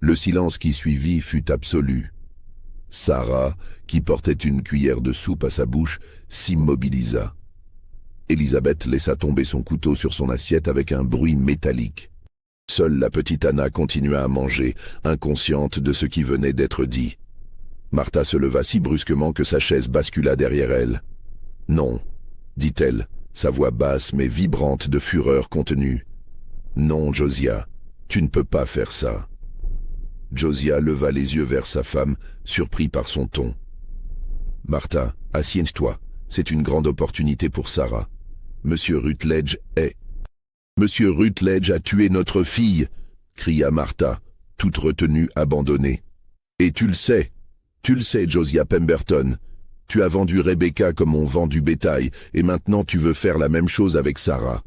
Le silence qui suivit fut absolu. Sarah, qui portait une cuillère de soupe à sa bouche, s'immobilisa. Elisabeth laissa tomber son couteau sur son assiette avec un bruit métallique. Seule la petite Anna continua à manger, inconsciente de ce qui venait d'être dit. Martha se leva si brusquement que sa chaise bascula derrière elle. « Non, » dit-elle, sa voix basse mais vibrante de fureur contenue. « Non, Josiah, tu ne peux pas faire ça. » Josiah leva les yeux vers sa femme, surpris par son ton. « Martha, assieds-toi, c'est une grande opportunité pour Sarah. Monsieur Rutledge est... » « Monsieur Rutledge a tué notre fille !» cria Martha, toute retenue, abandonnée. « Et tu le sais, Josiah Pemberton. Tu as vendu Rebecca comme on vend du bétail, et maintenant tu veux faire la même chose avec Sarah. »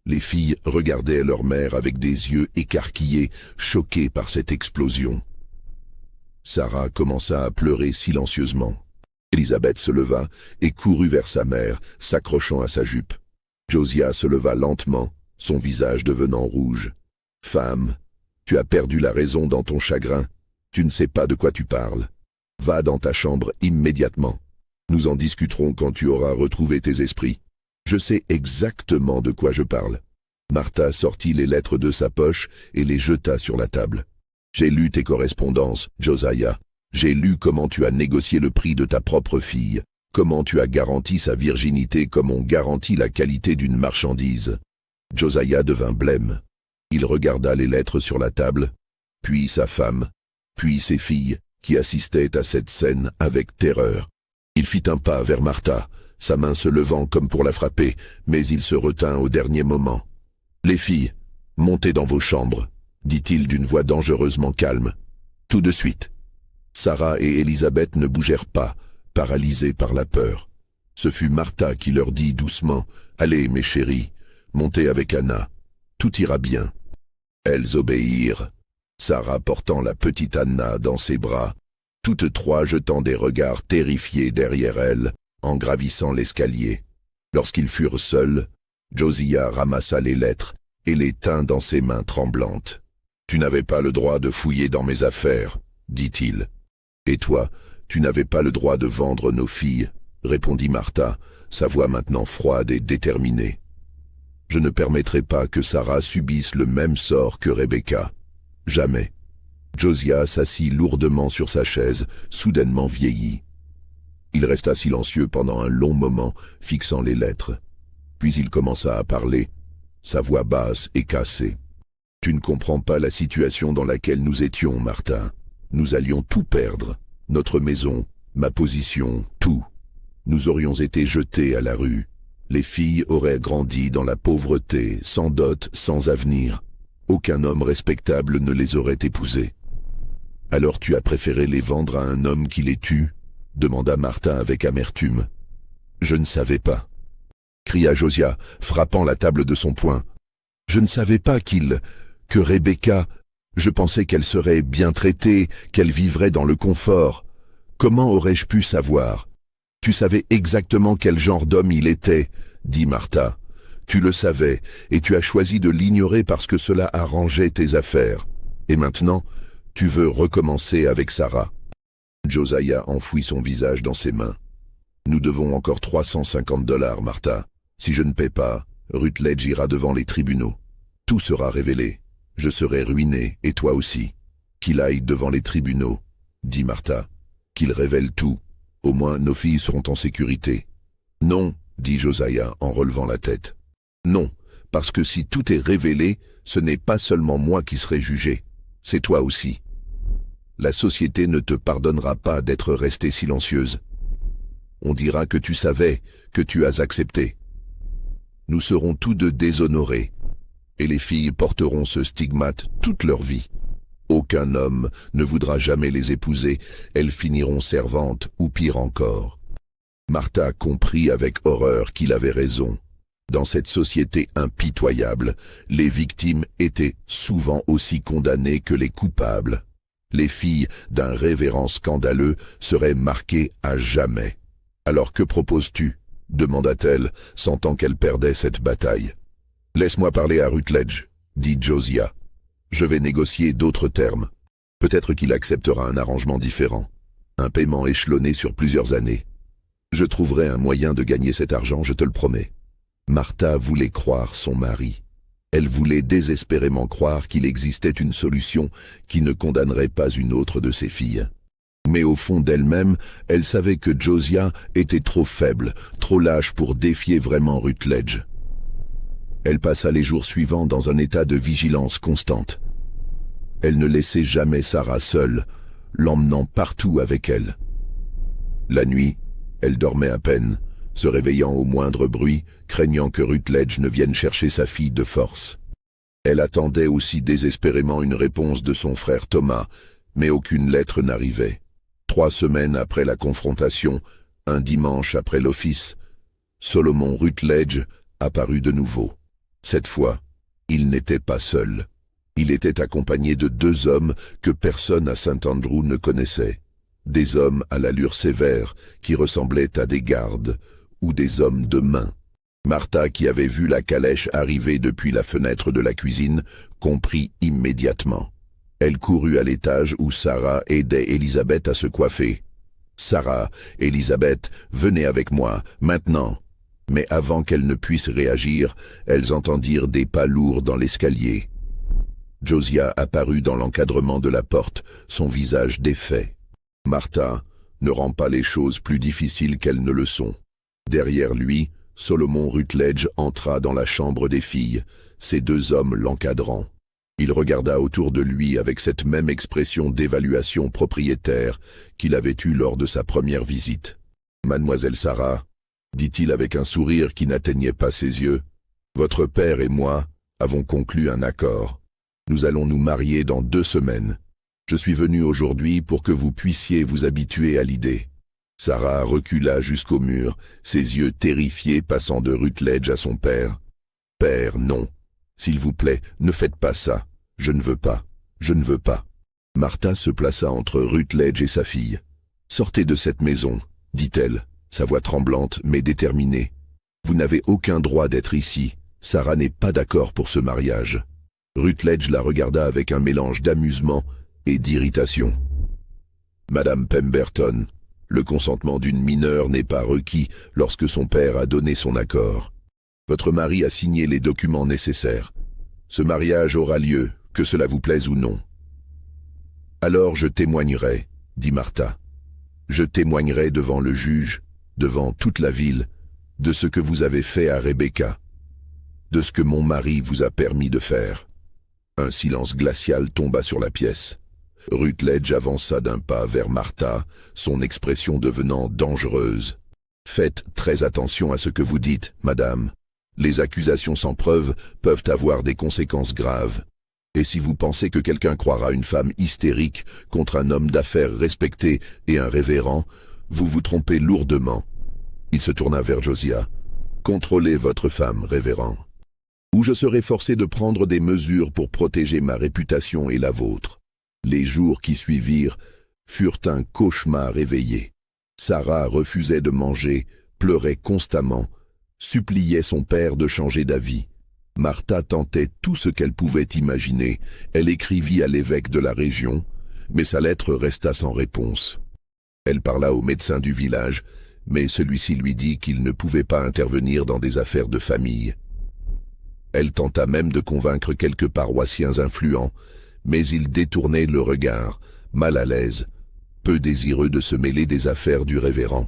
Les filles regardaient leur mère avec des yeux écarquillés, choquées par cette explosion. Sarah commença à pleurer silencieusement. Elisabeth se leva et courut vers sa mère, s'accrochant à sa jupe. Josiah se leva lentement, son visage devenant rouge. « Femme, tu as perdu la raison dans ton chagrin. Tu ne sais pas de quoi tu parles. Va dans ta chambre immédiatement. Nous en discuterons quand tu auras retrouvé tes esprits. Je sais exactement de quoi je parle. Martha sortit les lettres de sa poche et les jeta sur la table. J'ai lu tes correspondances, Josiah. J'ai lu comment tu as négocié le prix de ta propre fille, comment tu as garanti sa virginité comme on garantit la qualité d'une marchandise. Josiah devint blême. Il regarda les lettres sur la table, puis sa femme, puis ses filles, qui assistaient à cette scène avec terreur. Il fit un pas vers Martha, sa main se levant comme pour la frapper, mais il se retint au dernier moment. « Les filles, montez dans vos chambres », dit-il d'une voix dangereusement calme. Tout de suite. Sarah et Élisabeth ne bougèrent pas, paralysées par la peur. Ce fut Martha qui leur dit doucement « Allez, mes chéris, montez avec Anna. Tout ira bien. » Elles obéirent, Sarah portant la petite Anna dans ses bras, toutes trois jetant des regards terrifiés derrière elle, en gravissant l'escalier. Lorsqu'ils furent seuls, Josiah ramassa les lettres et les tint dans ses mains tremblantes. « Tu n'avais pas le droit de fouiller dans mes affaires, » dit-il. « Et toi, tu n'avais pas le droit de vendre nos filles, » répondit Martha, sa voix maintenant froide et déterminée. « Je ne permettrai pas que Sarah subisse le même sort que Rebecca. Jamais. » Josiah s'assit lourdement sur sa chaise, soudainement vieilli. Il resta silencieux pendant un long moment, fixant les lettres. Puis il commença à parler, sa voix basse et cassée. « Tu ne comprends pas la situation dans laquelle nous étions, Martha. Nous allions tout perdre. Notre maison, ma position, tout. Nous aurions été jetés à la rue. Les filles auraient grandi dans la pauvreté, sans dot, sans avenir. Aucun homme respectable ne les aurait épousées. Alors tu as préféré les vendre à un homme qui les tue ?» demanda Martha avec amertume. « Je ne savais pas. » cria Josiah, frappant la table de son poing. « Je ne savais pas que Rebecca, je pensais qu'elle serait bien traitée, qu'elle vivrait dans le confort. Comment aurais-je pu savoir? Tu savais exactement quel genre d'homme il était, dit Martha. Tu le savais, et tu as choisi de l'ignorer parce que cela arrangeait tes affaires. Et maintenant, tu veux recommencer avec Sarah. » Josiah enfouit son visage dans ses mains. « Nous devons encore $350, Martha. Si je ne paie pas, Rutledge ira devant les tribunaux. Tout sera révélé. Je serai ruiné, et toi aussi. Qu'il aille devant les tribunaux, dit Martha. Qu'il révèle tout. Au moins, nos filles seront en sécurité. Non, dit Josiah en relevant la tête. Non, parce que si tout est révélé, ce n'est pas seulement moi qui serai jugé. C'est toi aussi. La société ne te pardonnera pas d'être restée silencieuse. On dira que tu savais, que tu as accepté. Nous serons tous deux déshonorés, et les filles porteront ce stigmate toute leur vie. Aucun homme ne voudra jamais les épouser, elles finiront servantes ou pire encore. Martha comprit avec horreur qu'il avait raison. Dans cette société impitoyable, les victimes étaient souvent aussi condamnées que les coupables. Les filles d'un révérend scandaleux seraient marquées à jamais. « Alors que proposes-tu » demanda-t-elle, sentant qu'elle perdait cette bataille. « Laisse-moi parler à Rutledge, dit Josiah. Je vais négocier d'autres termes. Peut-être qu'il acceptera un arrangement différent, un paiement échelonné sur plusieurs années. Je trouverai un moyen de gagner cet argent, je te le promets. » Martha voulait croire son mari. Elle voulait désespérément croire qu'il existait une solution qui ne condamnerait pas une autre de ses filles. Mais au fond d'elle-même, elle savait que Josiah était trop faible, trop lâche pour défier vraiment Rutledge. Elle passa les jours suivants dans un état de vigilance constante. Elle ne laissait jamais Sarah seule, l'emmenant partout avec elle. La nuit, elle dormait à peine, se réveillant au moindre bruit, craignant que Rutledge ne vienne chercher sa fille de force. Elle attendait aussi désespérément une réponse de son frère Thomas, mais aucune lettre n'arrivait. 3 semaines après la confrontation, un dimanche après l'office, Solomon Rutledge apparut de nouveau. Cette fois, il n'était pas seul. Il était accompagné de 2 hommes que personne à Saint-Andrew ne connaissait. Des hommes à l'allure sévère qui ressemblaient à des gardes ou des hommes de main. Martha, qui avait vu la calèche arriver depuis la fenêtre de la cuisine, comprit immédiatement. Elle courut à l'étage où Sarah aidait Élisabeth à se coiffer. « Sarah, Élisabeth, venez avec moi, maintenant !» Mais avant qu'elles ne puissent réagir, elles entendirent des pas lourds dans l'escalier. Josiah apparut dans l'encadrement de la porte, son visage défait. Martha ne rend pas les choses plus difficiles qu'elles ne le sont. Derrière lui, Solomon Rutledge entra dans la chambre des filles, ces deux hommes l'encadrant. Il regarda autour de lui avec cette même expression d'évaluation propriétaire qu'il avait eue lors de sa première visite. « Mademoiselle Sarah, dit-il avec un sourire qui n'atteignait pas ses yeux, votre père et moi avons conclu un accord. Nous allons nous marier dans 2 semaines. Je suis venu aujourd'hui pour que vous puissiez vous habituer à l'idée. » Sarah recula jusqu'au mur, ses yeux terrifiés passant de Rutledge à son père. « Père, non. S'il vous plaît, ne faites pas ça. Je ne veux pas. Je ne veux pas. » Martha se plaça entre Rutledge et sa fille. « Sortez de cette maison, dit-elle, sa voix tremblante mais déterminée. Vous n'avez aucun droit d'être ici. Sarah n'est pas d'accord pour ce mariage. » Rutledge la regarda avec un mélange d'amusement et d'irritation. « Madame Pemberton, le consentement d'une mineure n'est pas requis lorsque son père a donné son accord. Votre mari a signé les documents nécessaires. Ce mariage aura lieu, que cela vous plaise ou non. »« Alors je témoignerai, » dit Martha. « Je témoignerai devant le juge, devant toute la ville, de ce que vous avez fait à Rebecca, de ce que mon mari vous a permis de faire. » Un silence glacial tomba sur la pièce. Rutledge avança d'un pas vers Martha, son expression devenant dangereuse. « Faites très attention à ce que vous dites, madame. Les accusations sans preuve peuvent avoir des conséquences graves. Et si vous pensez que quelqu'un croira une femme hystérique contre un homme d'affaires respecté et un révérend, vous vous trompez lourdement. » Il se tourna vers Josiah. « Contrôlez votre femme, révérend, ou je serai forcé de prendre des mesures pour protéger ma réputation et la vôtre. » Les jours qui suivirent furent un cauchemar éveillé. Sarah refusait de manger, pleurait constamment, suppliait son père de changer d'avis. Martha tentait tout ce qu'elle pouvait imaginer. Elle écrivit à l'évêque de la région, mais sa lettre resta sans réponse. Elle parla au médecin du village, mais celui-ci lui dit qu'il ne pouvait pas intervenir dans des affaires de famille. Elle tenta même de convaincre quelques paroissiens influents, mais ils détournaient le regard, mal à l'aise, peu désireux de se mêler des affaires du révérend.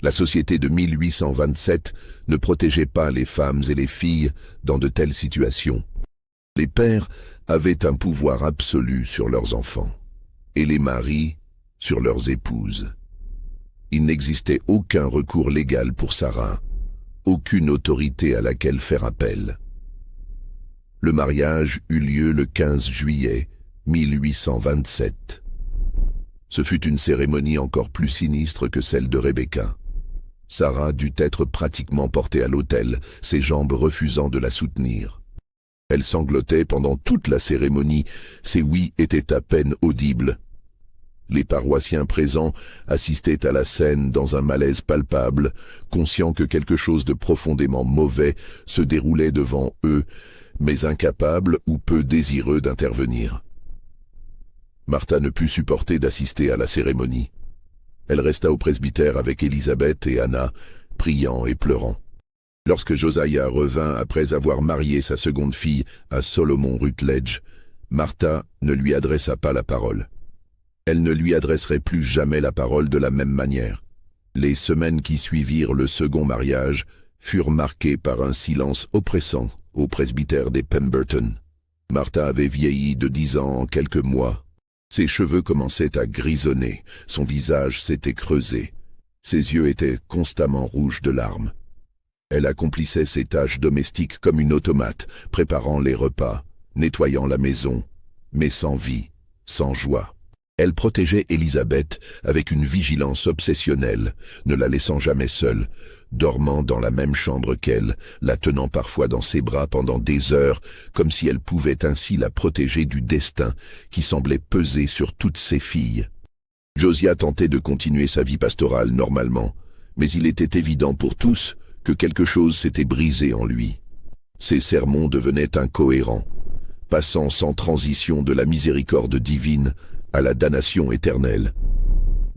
La société de 1827 ne protégeait pas les femmes et les filles dans de telles situations. Les pères avaient un pouvoir absolu sur leurs enfants, et les maris sur leurs épouses. Il n'existait aucun recours légal pour Sarah, aucune autorité à laquelle faire appel. Le mariage eut lieu le 15 juillet 1827. Ce fut une cérémonie encore plus sinistre que celle de Rebecca. Sarah dut être pratiquement portée à l'autel, ses jambes refusant de la soutenir. Elle sanglotait pendant toute la cérémonie, ses oui étaient à peine audibles. Les paroissiens présents assistaient à la scène dans un malaise palpable, conscients que quelque chose de profondément mauvais se déroulait devant eux, mais incapables ou peu désireux d'intervenir. Martha ne put supporter d'assister à la cérémonie. Elle resta au presbytère avec Élisabeth et Anna, priant et pleurant. Lorsque Josiah revint après avoir marié sa seconde fille à Solomon Rutledge, Martha ne lui adressa pas la parole. Elle ne lui adresserait plus jamais la parole de la même manière. Les semaines qui suivirent le second mariage furent marquées par un silence oppressant au presbytère des Pemberton. Martha avait vieilli de 10 ans en quelques mois. Ses cheveux commençaient à grisonner, son visage s'était creusé. Ses yeux étaient constamment rouges de larmes. Elle accomplissait ses tâches domestiques comme une automate, préparant les repas, nettoyant la maison, mais sans vie, sans joie. Elle protégeait Élisabeth avec une vigilance obsessionnelle, ne la laissant jamais seule, dormant dans la même chambre qu'elle, la tenant parfois dans ses bras pendant des heures, comme si elle pouvait ainsi la protéger du destin qui semblait peser sur toutes ses filles. Josiah tentait de continuer sa vie pastorale normalement, mais il était évident pour tous que quelque chose s'était brisé en lui. Ses sermons devenaient incohérents. passant sans transition de la miséricorde divine à la damnation éternelle.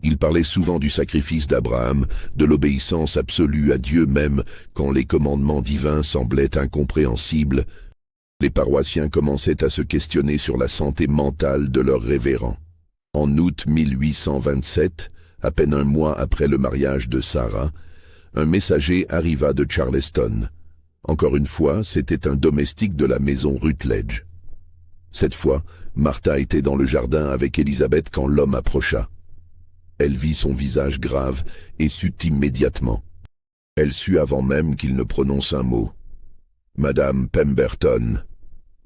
Il parlait souvent du sacrifice d'Abraham, de l'obéissance absolue à Dieu même quand les commandements divins semblaient incompréhensibles. Les paroissiens commençaient à se questionner sur la santé mentale de leur révérend. En août 1827, à peine un mois après le mariage de Sarah, un messager arriva de Charleston. Encore une fois, c'était un domestique de la maison Rutledge. Cette fois, Martha était dans le jardin avec Élisabeth quand l'homme approcha. Elle vit son visage grave et sut immédiatement. Elle sut avant même qu'il ne prononce un mot. « Madame Pemberton »,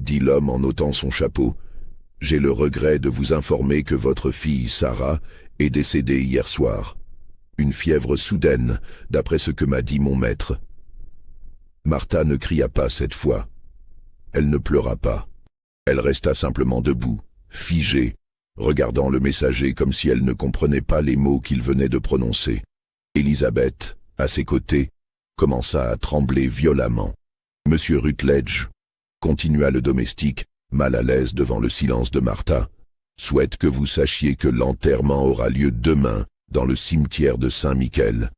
dit l'homme en ôtant son chapeau, « j'ai le regret de vous informer que votre fille Sarah est décédée hier soir. Une fièvre soudaine, d'après ce que m'a dit mon maître. » Martha ne cria pas cette fois. Elle ne pleura pas. Elle resta simplement debout, figée, regardant le messager comme si elle ne comprenait pas les mots qu'il venait de prononcer. Élisabeth, à ses côtés, commença à trembler violemment. « Monsieur Rutledge », continua le domestique, mal à l'aise devant le silence de Martha, « souhaite que vous sachiez que l'enterrement aura lieu demain dans le cimetière de Saint-Michel.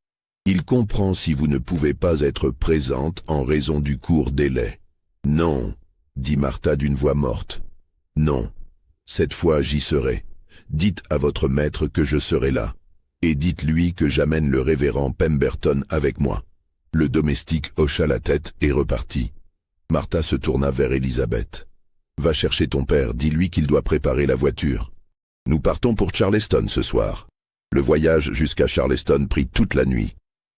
Il comprend si vous ne pouvez pas être présente en raison du court délai. »« Non », dit Martha d'une voix morte. « Non. Cette fois j'y serai. Dites à votre maître que je serai là. Et dites-lui que j'amène le révérend Pemberton avec moi. » Le domestique hocha la tête et repartit. Martha se tourna vers Élisabeth. « Va chercher ton père, dis-lui qu'il doit préparer la voiture. Nous partons pour Charleston ce soir. » Le voyage jusqu'à Charleston prit toute la nuit.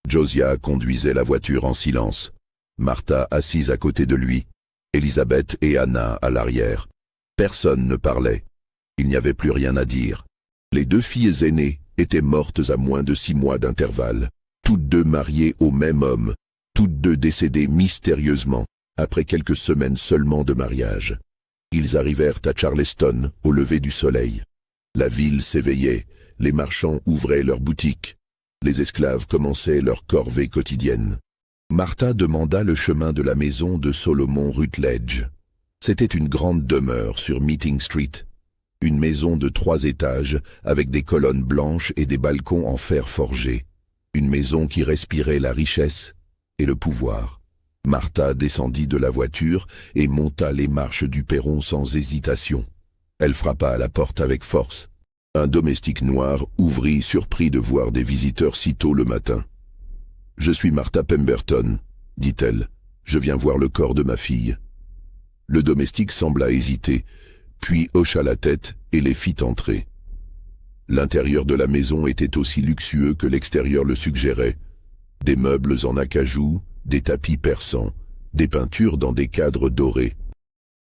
Josiah conduisait la voiture en silence. Martha assise à côté de lui. Élisabeth et Anna à l'arrière. Personne ne parlait. Il n'y avait plus rien à dire. Les deux filles aînées étaient mortes à moins de 6 mois d'intervalle, toutes deux mariées au même homme, toutes deux décédées mystérieusement, après quelques semaines seulement de mariage. Ils arrivèrent à Charleston au lever du soleil. La ville s'éveillait, les marchands ouvraient leurs boutiques, les esclaves commençaient leur corvée quotidienne. Martha demanda le chemin de la maison de Solomon Rutledge. C'était une grande demeure sur Meeting Street, une maison de 3 étages avec des colonnes blanches et des balcons en fer forgé, une maison qui respirait la richesse et le pouvoir. Martha descendit de la voiture et monta les marches du perron sans hésitation. Elle frappa à la porte avec force. Un domestique noir ouvrit, surpris de voir des visiteurs si tôt le matin. « Je suis Martha Pemberton, » dit-elle. « Je viens voir le corps de ma fille. » Le domestique sembla hésiter, puis hocha la tête et les fit entrer. L'intérieur de la maison était aussi luxueux que l'extérieur le suggérait. Des meubles en acajou, des tapis persans, des peintures dans des cadres dorés.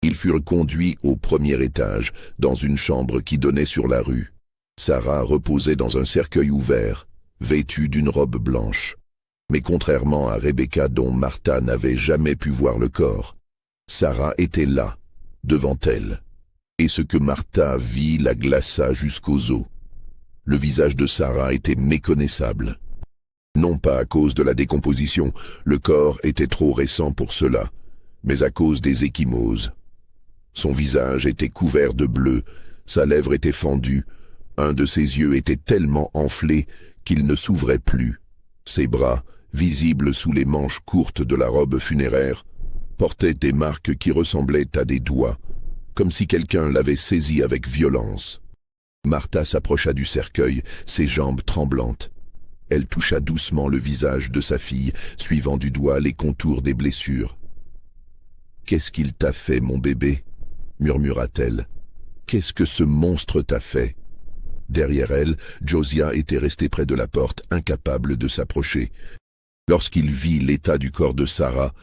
Ils furent conduits au premier étage, dans une chambre qui donnait sur la rue. Sarah reposait dans un cercueil ouvert, vêtue d'une robe blanche. Mais contrairement à Rebecca dont Martha n'avait jamais pu voir le corps, Sarah était là, devant elle. Et ce que Martha vit la glaça jusqu'aux os. Le visage de Sarah était méconnaissable. Non pas à cause de la décomposition, le corps était trop récent pour cela, mais à cause des ecchymoses. Son visage était couvert de bleu, sa lèvre était fendue, un de ses yeux était tellement enflé qu'il ne s'ouvrait plus. Ses bras, visibles sous les manches courtes de la robe funéraire, portaient des marques qui ressemblaient à des doigts, comme si quelqu'un l'avait saisi avec violence. Martha s'approcha du cercueil, ses jambes tremblantes. Elle toucha doucement le visage de sa fille, suivant du doigt les contours des blessures. « Qu'est-ce qu'il t'a fait, mon bébé ?» murmura-t-elle. « Qu'est-ce que ce monstre t'a fait ?» Derrière elle, Josiah était resté près de la porte, incapable de s'approcher. Lorsqu'il vit l'état du corps de Sarah,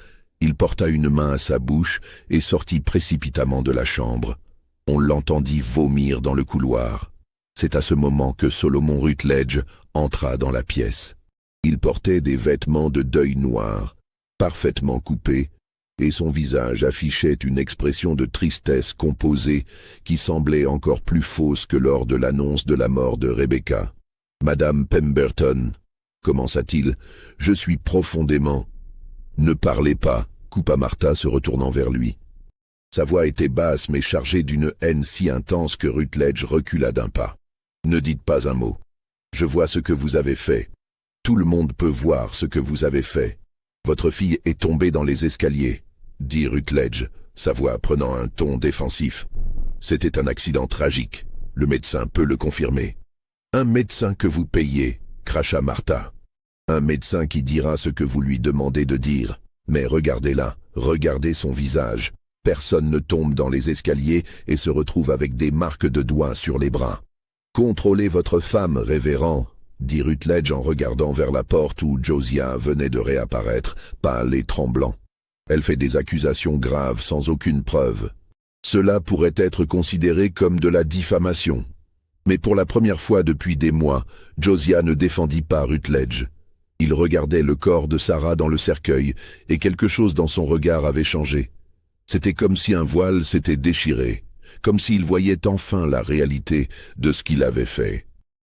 il porta une main à sa bouche et sortit précipitamment de la chambre. On l'entendit vomir dans le couloir. C'est à ce moment que Solomon Rutledge entra dans la pièce. Il portait des vêtements de deuil noirs, parfaitement coupés, et son visage affichait une expression de tristesse composée qui semblait encore plus fausse que lors de l'annonce de la mort de Rebecca. « Madame Pemberton, » commença-t-il, « je suis profondément... » « Ne parlez pas, coupa Martha se retournant vers lui. Sa voix était basse mais chargée d'une haine si intense que Rutledge recula d'un pas. « Ne dites pas un mot. Je vois ce que vous avez fait. Tout le monde peut voir ce que vous avez fait. Votre fille est tombée dans les escaliers, dit Rutledge, sa voix prenant un ton défensif. C'était un accident tragique. Le médecin peut le confirmer. Un médecin que vous payez, cracha Martha. Un médecin qui dira ce que vous lui demandez de dire. Mais regardez-la, regardez son visage. Personne ne tombe dans les escaliers et se retrouve avec des marques de doigts sur les bras. Contrôlez votre femme, révérend, dit Rutledge en regardant vers la porte où Josiah venait de réapparaître, pâle et tremblant. Elle fait des accusations graves sans aucune preuve. Cela pourrait être considéré comme de la diffamation. Mais pour la première fois depuis des mois, Josiah ne défendit pas Rutledge. Il regardait le corps de Sarah dans le cercueil et quelque chose dans son regard avait changé. C'était comme si un voile s'était déchiré, comme s'il voyait enfin la réalité de ce qu'il avait fait.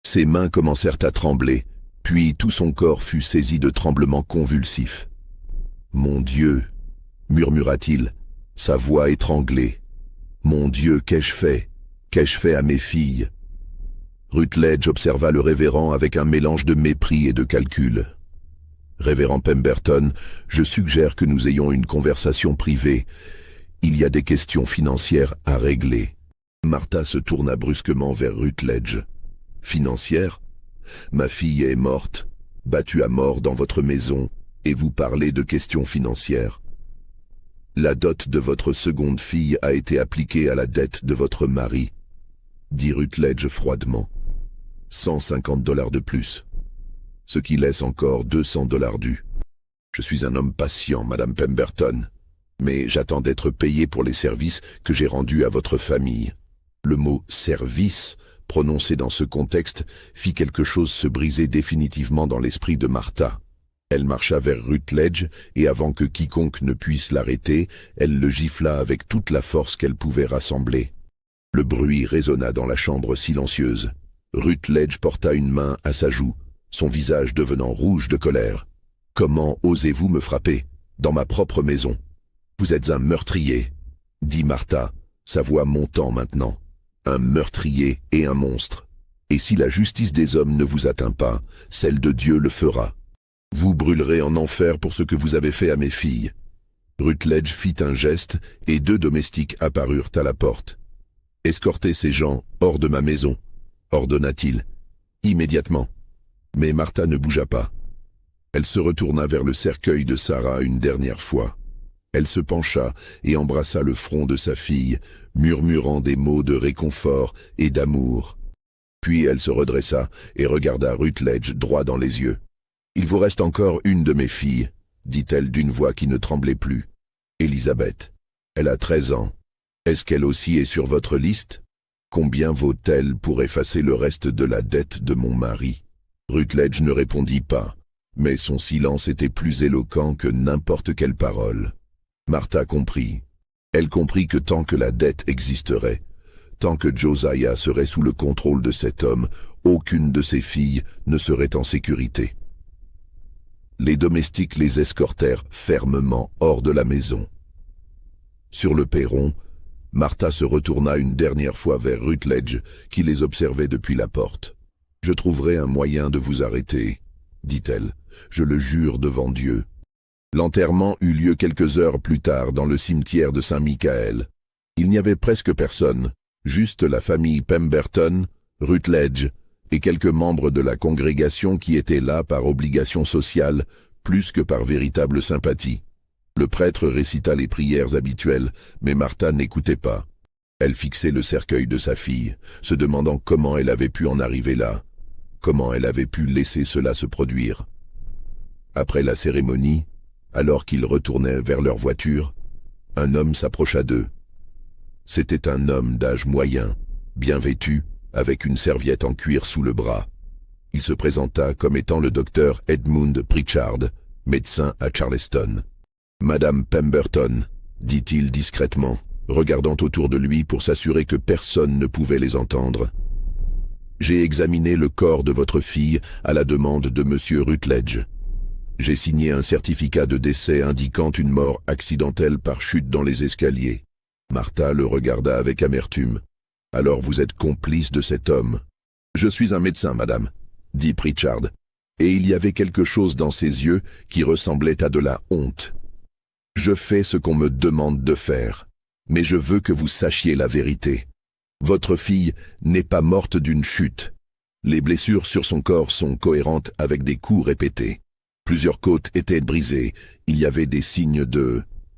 Ses mains commencèrent à trembler, puis tout son corps fut saisi de tremblements convulsifs. « Mon Dieu !» murmura-t-il, sa voix étranglée. « Mon Dieu, qu'ai-je fait? Qu'ai-je fait à mes filles ?» Rutledge observa le révérend avec un mélange de mépris et de calcul. « Révérend Pemberton, je suggère que nous ayons une conversation privée. Il y a des questions financières à régler. » Martha se tourna brusquement vers Rutledge. « Financière? Ma fille est morte, battue à mort dans votre maison, et vous parlez de questions financières. La dot de votre seconde fille a été appliquée à la dette de votre mari, dit Rutledge froidement. 150 $ de plus, ce qui laisse encore 200 $ dus. Je suis un homme patient, Madame Pemberton, mais j'attends d'être payé pour les services que j'ai rendus à votre famille. » Le mot « service » prononcé dans ce contexte fit quelque chose se briser définitivement dans l'esprit de Martha. Elle marcha vers Rutledge et avant que quiconque ne puisse l'arrêter, elle le gifla avec toute la force qu'elle pouvait rassembler. Le bruit résonna dans la chambre silencieuse. Rutledge porta une main à sa joue, son visage devenant rouge de colère. « Comment osez-vous me frapper, dans ma propre maison? Vous êtes un meurtrier, » dit Martha, sa voix montant maintenant. « Un meurtrier et un monstre. Et si la justice des hommes ne vous atteint pas, celle de Dieu le fera. Vous brûlerez en enfer pour ce que vous avez fait à mes filles. » Rutledge fit un geste et 2 domestiques apparurent à la porte. « Escortez ces gens hors de ma maison, » ordonna-t-il. « Immédiatement. » Mais Martha ne bougea pas. Elle se retourna vers le cercueil de Sarah une dernière fois. Elle se pencha et embrassa le front de sa fille, murmurant des mots de réconfort et d'amour. Puis elle se redressa et regarda Rutledge droit dans les yeux. « Il vous reste encore une de mes filles, » dit-elle d'une voix qui ne tremblait plus. « Elisabeth. Elle a 13 ans. Est-ce qu'elle aussi est sur votre liste? Combien vaut-elle pour effacer le reste de la dette de mon mari ?» Rutledge ne répondit pas, mais son silence était plus éloquent que n'importe quelle parole. Martha comprit. Elle comprit que tant que la dette existerait, tant que Josiah serait sous le contrôle de cet homme, aucune de ses filles ne serait en sécurité. Les domestiques les escortèrent fermement hors de la maison. Sur le perron, Martha se retourna une dernière fois vers Rutledge, qui les observait depuis la porte. « Je trouverai un moyen de vous arrêter, » dit-elle. « Je le jure devant Dieu. » L'enterrement eut lieu quelques heures plus tard dans le cimetière de Saint-Michael. Il n'y avait presque personne, juste la famille Pemberton, Rutledge et quelques membres de la congrégation qui étaient là par obligation sociale, plus que par véritable sympathie. Le prêtre récita les prières habituelles, mais Martha n'écoutait pas. Elle fixait le cercueil de sa fille, se demandant comment elle avait pu en arriver là, comment elle avait pu laisser cela se produire. Après la cérémonie, alors qu'ils retournaient vers leur voiture, un homme s'approcha d'eux. C'était un homme d'âge moyen, bien vêtu, avec une serviette en cuir sous le bras. Il se présenta comme étant le docteur Edmund Pritchard, médecin à Charleston. « Madame Pemberton, » dit-il discrètement, regardant autour de lui pour s'assurer que personne ne pouvait les entendre. « J'ai examiné le corps de votre fille à la demande de Monsieur Rutledge. J'ai signé un certificat de décès indiquant une mort accidentelle par chute dans les escaliers. Martha le regarda avec amertume. « Alors vous êtes complice de cet homme ?»« Je suis un médecin, madame, » dit Pritchard, et il y avait quelque chose dans ses yeux qui ressemblait à de la honte. « Je fais ce qu'on me demande de faire, mais je veux que vous sachiez la vérité. Votre fille n'est pas morte d'une chute. Les blessures sur son corps sont cohérentes avec des coups répétés. Plusieurs côtes étaient brisées, il y avait des signes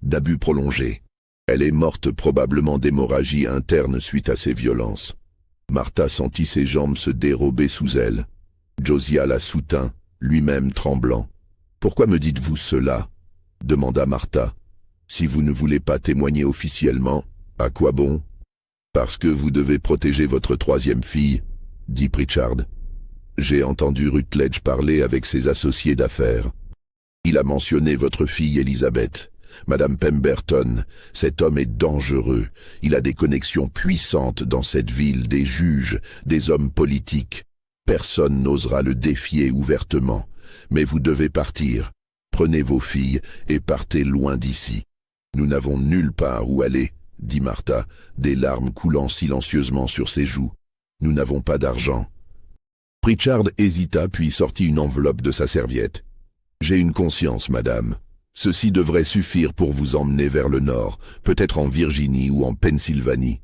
d'abus prolongés. Elle est morte probablement d'hémorragie interne suite à ces violences. » Martha sentit ses jambes se dérober sous elle. Josiah la soutint, lui-même tremblant. « Pourquoi me dites-vous cela ?» demanda Martha. « Si vous ne voulez pas témoigner officiellement, à quoi bon ?»« Parce que vous devez protéger votre troisième fille, » dit Pritchard. « J'ai entendu Rutledge parler avec ses associés d'affaires. Il a mentionné votre fille Elizabeth. Madame Pemberton, cet homme est dangereux. Il a des connexions puissantes dans cette ville, des juges, des hommes politiques. Personne n'osera le défier ouvertement. Mais vous devez partir. Prenez vos filles et partez loin d'ici. »« Nous n'avons nulle part où aller, » dit Martha, des larmes coulant silencieusement sur ses joues. « Nous n'avons pas d'argent. » Pritchard hésita puis sortit une enveloppe de sa serviette. « J'ai une conscience, madame. Ceci devrait suffire pour vous emmener vers le nord, peut-être en Virginie ou en Pennsylvanie.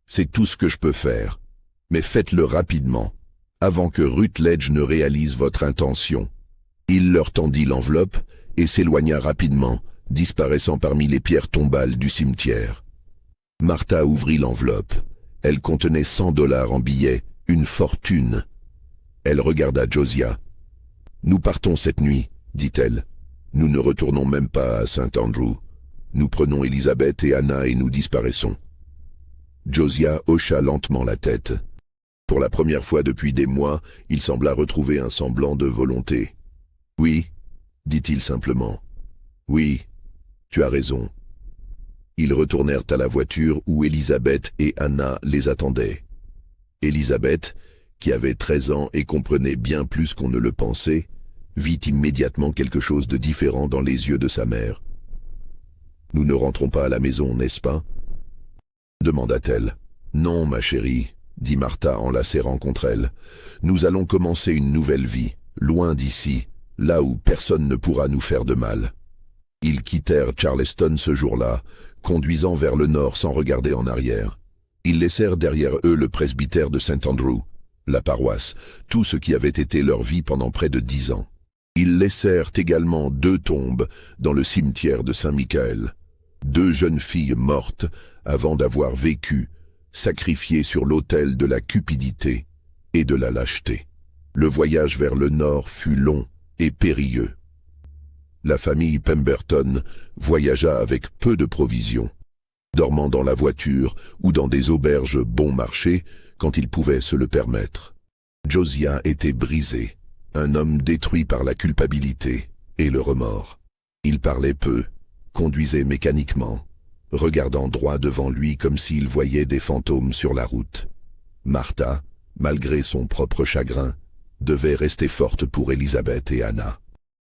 C'est tout ce que je peux faire. Mais faites-le rapidement, avant que Rutledge ne réalise votre intention. » Il leur tendit l'enveloppe et s'éloigna rapidement, disparaissant parmi les pierres tombales du cimetière. Martha ouvrit l'enveloppe. Elle contenait $100 en billets, une fortune. Elle regarda Josiah. « Nous partons cette nuit, » dit-elle. « Nous ne retournons même pas à St. Andrew. Nous prenons Elizabeth et Anna et nous disparaissons. » Josiah hocha lentement la tête. Pour la première fois depuis des mois, il sembla retrouver un semblant de volonté. « Oui, » dit-il simplement. « Oui, tu as raison. » Ils retournèrent à la voiture où Elizabeth et Anna les attendaient. Elizabeth, qui avait 13 ans et comprenait bien plus qu'on ne le pensait, vit immédiatement quelque chose de différent dans les yeux de sa mère. « Nous ne rentrons pas à la maison, n'est-ce pas ?» demanda-t-elle. « Non, ma chérie, » dit Martha en la serrant contre elle. « Nous allons commencer une nouvelle vie, loin d'ici, là où personne ne pourra nous faire de mal. » Ils quittèrent Charleston ce jour-là, conduisant vers le nord sans regarder en arrière. Ils laissèrent derrière eux le presbytère de St. Andrew, la paroisse, tout ce qui avait été leur vie pendant près de 10 ans. Ils laissèrent également 2 tombes dans le cimetière de Saint-Michael. 2 jeunes filles mortes avant d'avoir vécu, sacrifiées sur l'autel de la cupidité et de la lâcheté. Le voyage vers le nord fut long et périlleux. La famille Pemberton voyagea avec peu de provisions, dormant dans la voiture ou dans des auberges bon marché quand ils pouvaient se le permettre. Josiah était brisé, un homme détruit par la culpabilité et le remords. Il parlait peu, conduisait mécaniquement, regardant droit devant lui comme s'il voyait des fantômes sur la route. Martha, malgré son propre chagrin, devait rester forte pour Elizabeth et Anna.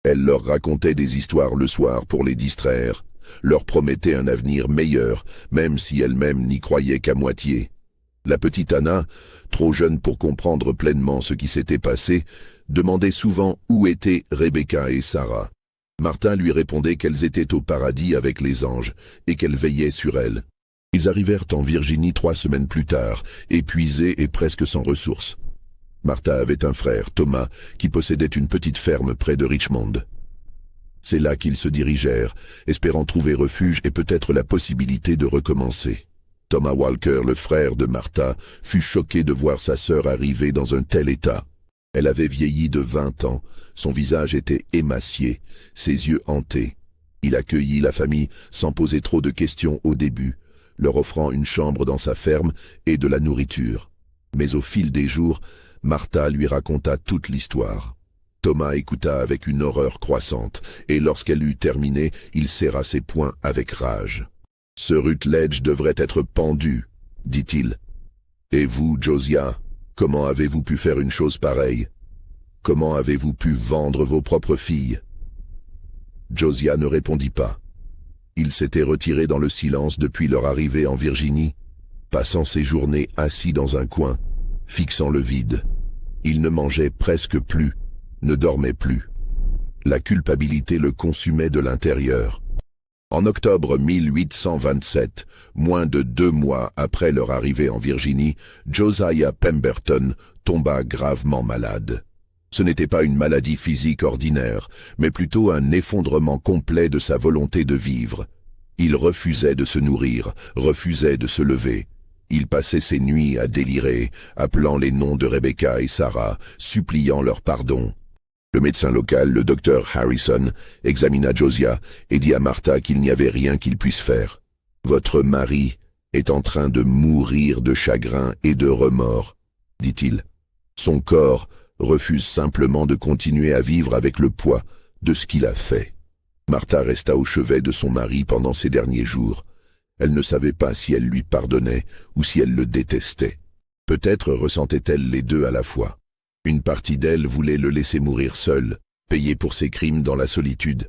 Elle leur racontait des histoires le soir pour les distraire, leur promettait un avenir meilleur, même si elle-même n'y croyait qu'à moitié. La petite Anna, trop jeune pour comprendre pleinement ce qui s'était passé, demandait souvent où étaient Rebecca et Sarah. Martha lui répondait qu'elles étaient au paradis avec les anges et qu'elle veillait sur elles. Ils arrivèrent en Virginie 3 semaines plus tard, épuisés et presque sans ressources. Martha avait un frère, Thomas, qui possédait une petite ferme près de Richmond. C'est là qu'ils se dirigèrent, espérant trouver refuge et peut-être la possibilité de recommencer. Thomas Walker, le frère de Martha, fut choqué de voir sa sœur arriver dans un tel état. Elle avait vieilli de 20 ans, son visage était émacié, ses yeux hantés. Il accueillit la famille sans poser trop de questions au début, leur offrant une chambre dans sa ferme et de la nourriture. Mais au fil des jours, Martha lui raconta toute l'histoire. Thomas écouta avec une horreur croissante, et lorsqu'elle eut terminé, il serra ses poings avec rage. « Ce Rutledge devrait être pendu, » dit-il. « Et vous, Josiah, comment avez-vous pu faire une chose pareille? Comment avez-vous pu vendre vos propres filles ?» Josiah ne répondit pas. Il s'était retiré dans le silence depuis leur arrivée en Virginie, passant ses journées assis dans un coin, fixant le vide. Il ne mangeait presque plus, ne dormait plus. La culpabilité le consumait de l'intérieur. En octobre 1827, moins de 2 mois après leur arrivée en Virginie, Josiah Pemberton tomba gravement malade. Ce n'était pas une maladie physique ordinaire, mais plutôt un effondrement complet de sa volonté de vivre. Il refusait de se nourrir, refusait de se lever. Il passait ses nuits à délirer, appelant les noms de Rebecca et Sarah, suppliant leur pardon. Le médecin local, le docteur Harrison, examina Josiah et dit à Martha qu'il n'y avait rien qu'il puisse faire. « Votre mari est en train de mourir de chagrin et de remords, » dit-il. Son corps refuse simplement de continuer à vivre avec le poids de ce qu'il a fait. Martha resta au chevet de son mari pendant ces derniers jours. Elle ne savait pas si elle lui pardonnait ou si elle le détestait. Peut-être ressentait-elle les deux à la fois. Une partie d'elle voulait le laisser mourir seul, payer pour ses crimes dans la solitude.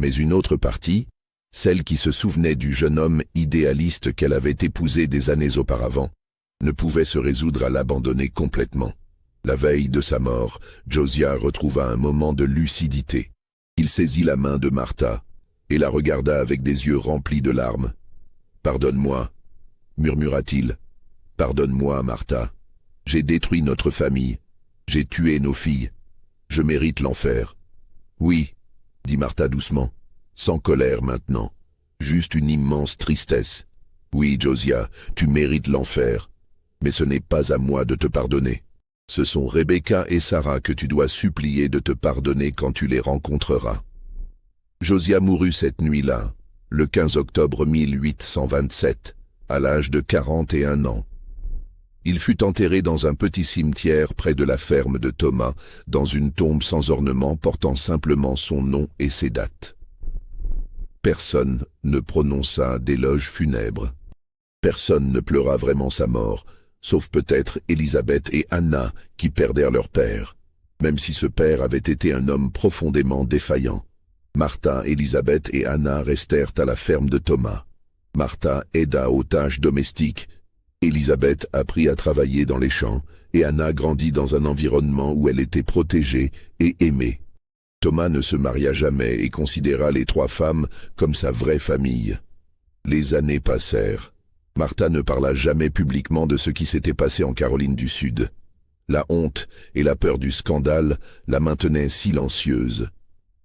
Mais une autre partie, celle qui se souvenait du jeune homme idéaliste qu'elle avait épousé des années auparavant, ne pouvait se résoudre à l'abandonner complètement. La veille de sa mort, Josiah retrouva un moment de lucidité. Il saisit la main de Martha et la regarda avec des yeux remplis de larmes. « Pardonne-moi, » murmura-t-il. « Pardonne-moi, Martha. J'ai détruit notre famille. J'ai tué nos filles. Je mérite l'enfer. »« Oui, » dit Martha doucement, sans colère maintenant, juste une immense tristesse. « Oui, Josiah, tu mérites l'enfer, mais ce n'est pas à moi de te pardonner. Ce sont Rebecca et Sarah que tu dois supplier de te pardonner quand tu les rencontreras. » Josiah mourut cette nuit-là, le 15 octobre 1827, à l'âge de 41 ans. Il fut enterré dans un petit cimetière près de la ferme de Thomas, dans une tombe sans ornement portant simplement son nom et ses dates. Personne ne prononça d'éloge funèbre. Personne ne pleura vraiment sa mort, sauf peut-être Élisabeth et Anna qui perdèrent leur père, même si ce père avait été un homme profondément défaillant. Martha, Élisabeth et Anna restèrent à la ferme de Thomas. Martha aida aux tâches domestiques, Élisabeth apprit à travailler dans les champs et Anna grandit dans un environnement où elle était protégée et aimée. Thomas ne se maria jamais et considéra les 3 femmes comme sa vraie famille. Les années passèrent. Martha ne parla jamais publiquement de ce qui s'était passé en Caroline du Sud. La honte et la peur du scandale la maintenaient silencieuse.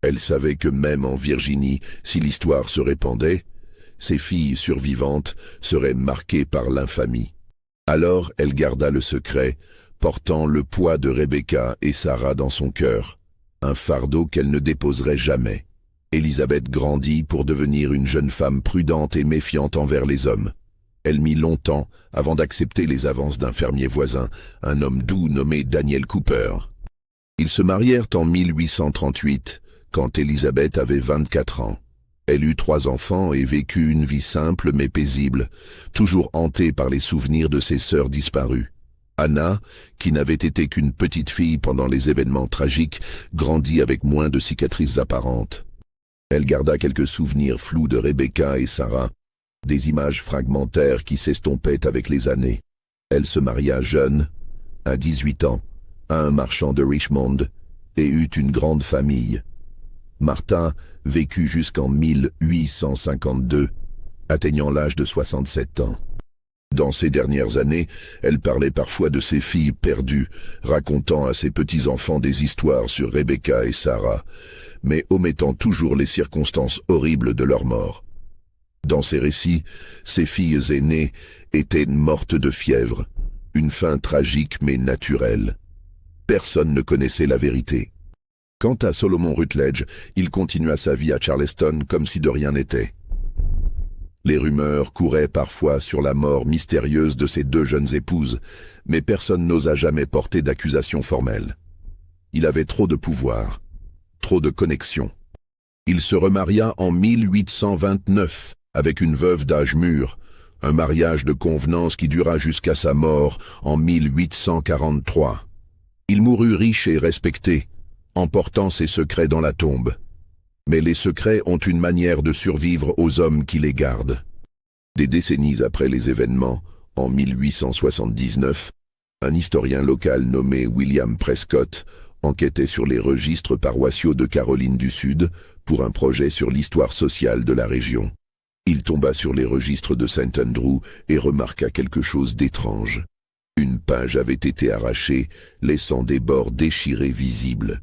Elle savait que même en Virginie, si l'histoire se répandait, ses filles survivantes seraient marquées par l'infamie. Alors elle garda le secret, portant le poids de Rebecca et Sarah dans son cœur, un fardeau qu'elle ne déposerait jamais. Élisabeth grandit pour devenir une jeune femme prudente et méfiante envers les hommes. Elle mit longtemps avant d'accepter les avances d'un fermier voisin, un homme doux nommé Daniel Cooper. Ils se marièrent en 1838, quand Élisabeth avait 24 ans. Elle eut 3 enfants et vécut une vie simple mais paisible, toujours hantée par les souvenirs de ses sœurs disparues. Anna, qui n'avait été qu'une petite fille pendant les événements tragiques, grandit avec moins de cicatrices apparentes. Elle garda quelques souvenirs flous de Rebecca et Sarah, des images fragmentaires qui s'estompaient avec les années. Elle se maria jeune, à 18 ans, à un marchand de Richmond, et eut une grande famille. Martha vécut jusqu'en 1852, atteignant l'âge de 67 ans. Dans ces dernières années, elle parlait parfois de ses filles perdues, racontant à ses petits-enfants des histoires sur Rebecca et Sarah, mais omettant toujours les circonstances horribles de leur mort. Dans ces récits, ses filles aînées étaient mortes de fièvre, une fin tragique mais naturelle. Personne ne connaissait la vérité. Quant à Solomon Rutledge, il continua sa vie à Charleston comme si de rien n'était. Les rumeurs couraient parfois sur la mort mystérieuse de ses 2 jeunes épouses, mais personne n'osa jamais porter d'accusation formelle. Il avait trop de pouvoir, trop de connexions. Il se remaria en 1829 avec une veuve d'âge mûr, un mariage de convenance qui dura jusqu'à sa mort en 1843. Il mourut riche et respecté, emportant ses secrets dans la tombe. Mais les secrets ont une manière de survivre aux hommes qui les gardent. Des décennies après les événements, en 1879, un historien local nommé William Prescott enquêtait sur les registres paroissiaux de Caroline du Sud pour un projet sur l'histoire sociale de la région. Il tomba sur les registres de St. Andrew et remarqua quelque chose d'étrange. Une page avait été arrachée, laissant des bords déchirés visibles.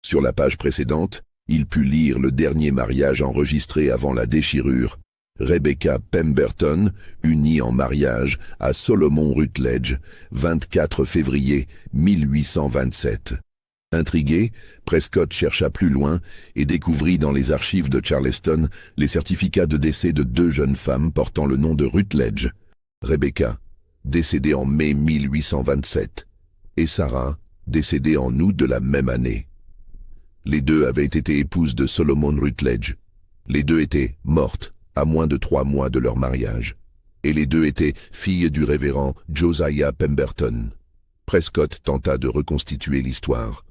Sur la page précédente, il put lire le dernier mariage enregistré avant la déchirure. Rebecca Pemberton, unie en mariage à Solomon Rutledge, 24 février 1827. Intrigué, Prescott chercha plus loin et découvrit dans les archives de Charleston les certificats de décès de 2 jeunes femmes portant le nom de Rutledge. Rebecca, décédée en mai 1827, et Sarah, décédée en août de la même année. Les 2 avaient été épouses de Solomon Rutledge. Les 2 étaient mortes à moins de 3 mois de leur mariage. Et les 2 étaient filles du révérend Josiah Pemberton. Prescott tenta de reconstituer l'histoire.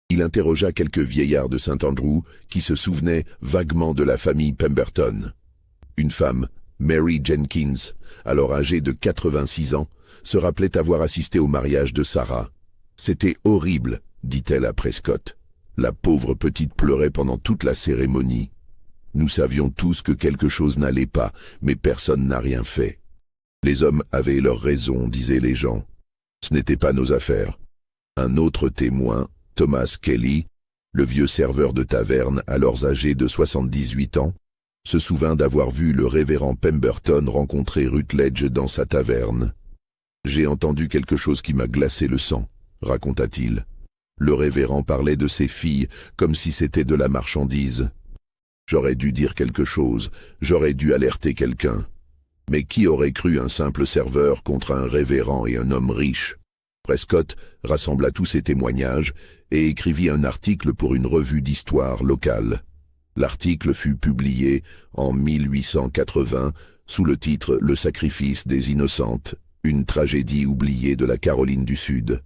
Il interrogea quelques vieillards de St. Andrew qui se souvenaient vaguement de la famille Pemberton. Une femme, Mary Jenkins, alors âgée de 86 ans, se rappelait avoir assisté au mariage de Sarah. « C'était horrible », dit-elle à Prescott. La pauvre petite pleurait pendant toute la cérémonie. Nous savions tous que quelque chose n'allait pas, mais personne n'a rien fait. Les hommes avaient leurs raisons, disaient les gens. Ce n'était pas nos affaires. Un autre témoin, Thomas Kelly, le vieux serveur de taverne alors âgé de 78 ans, se souvint d'avoir vu le révérend Pemberton rencontrer Rutledge dans sa taverne. « J'ai entendu quelque chose qui m'a glacé le sang », raconta-t-il. Le révérend parlait de ses filles comme si c'était de la marchandise. J'aurais dû dire quelque chose, j'aurais dû alerter quelqu'un. Mais qui aurait cru un simple serveur contre un révérend et un homme riche? Prescott rassembla tous ces témoignages et écrivit un article pour une revue d'histoire locale. L'article fut publié en 1880 sous le titre « Le sacrifice des innocentes, une tragédie oubliée de la Caroline du Sud ».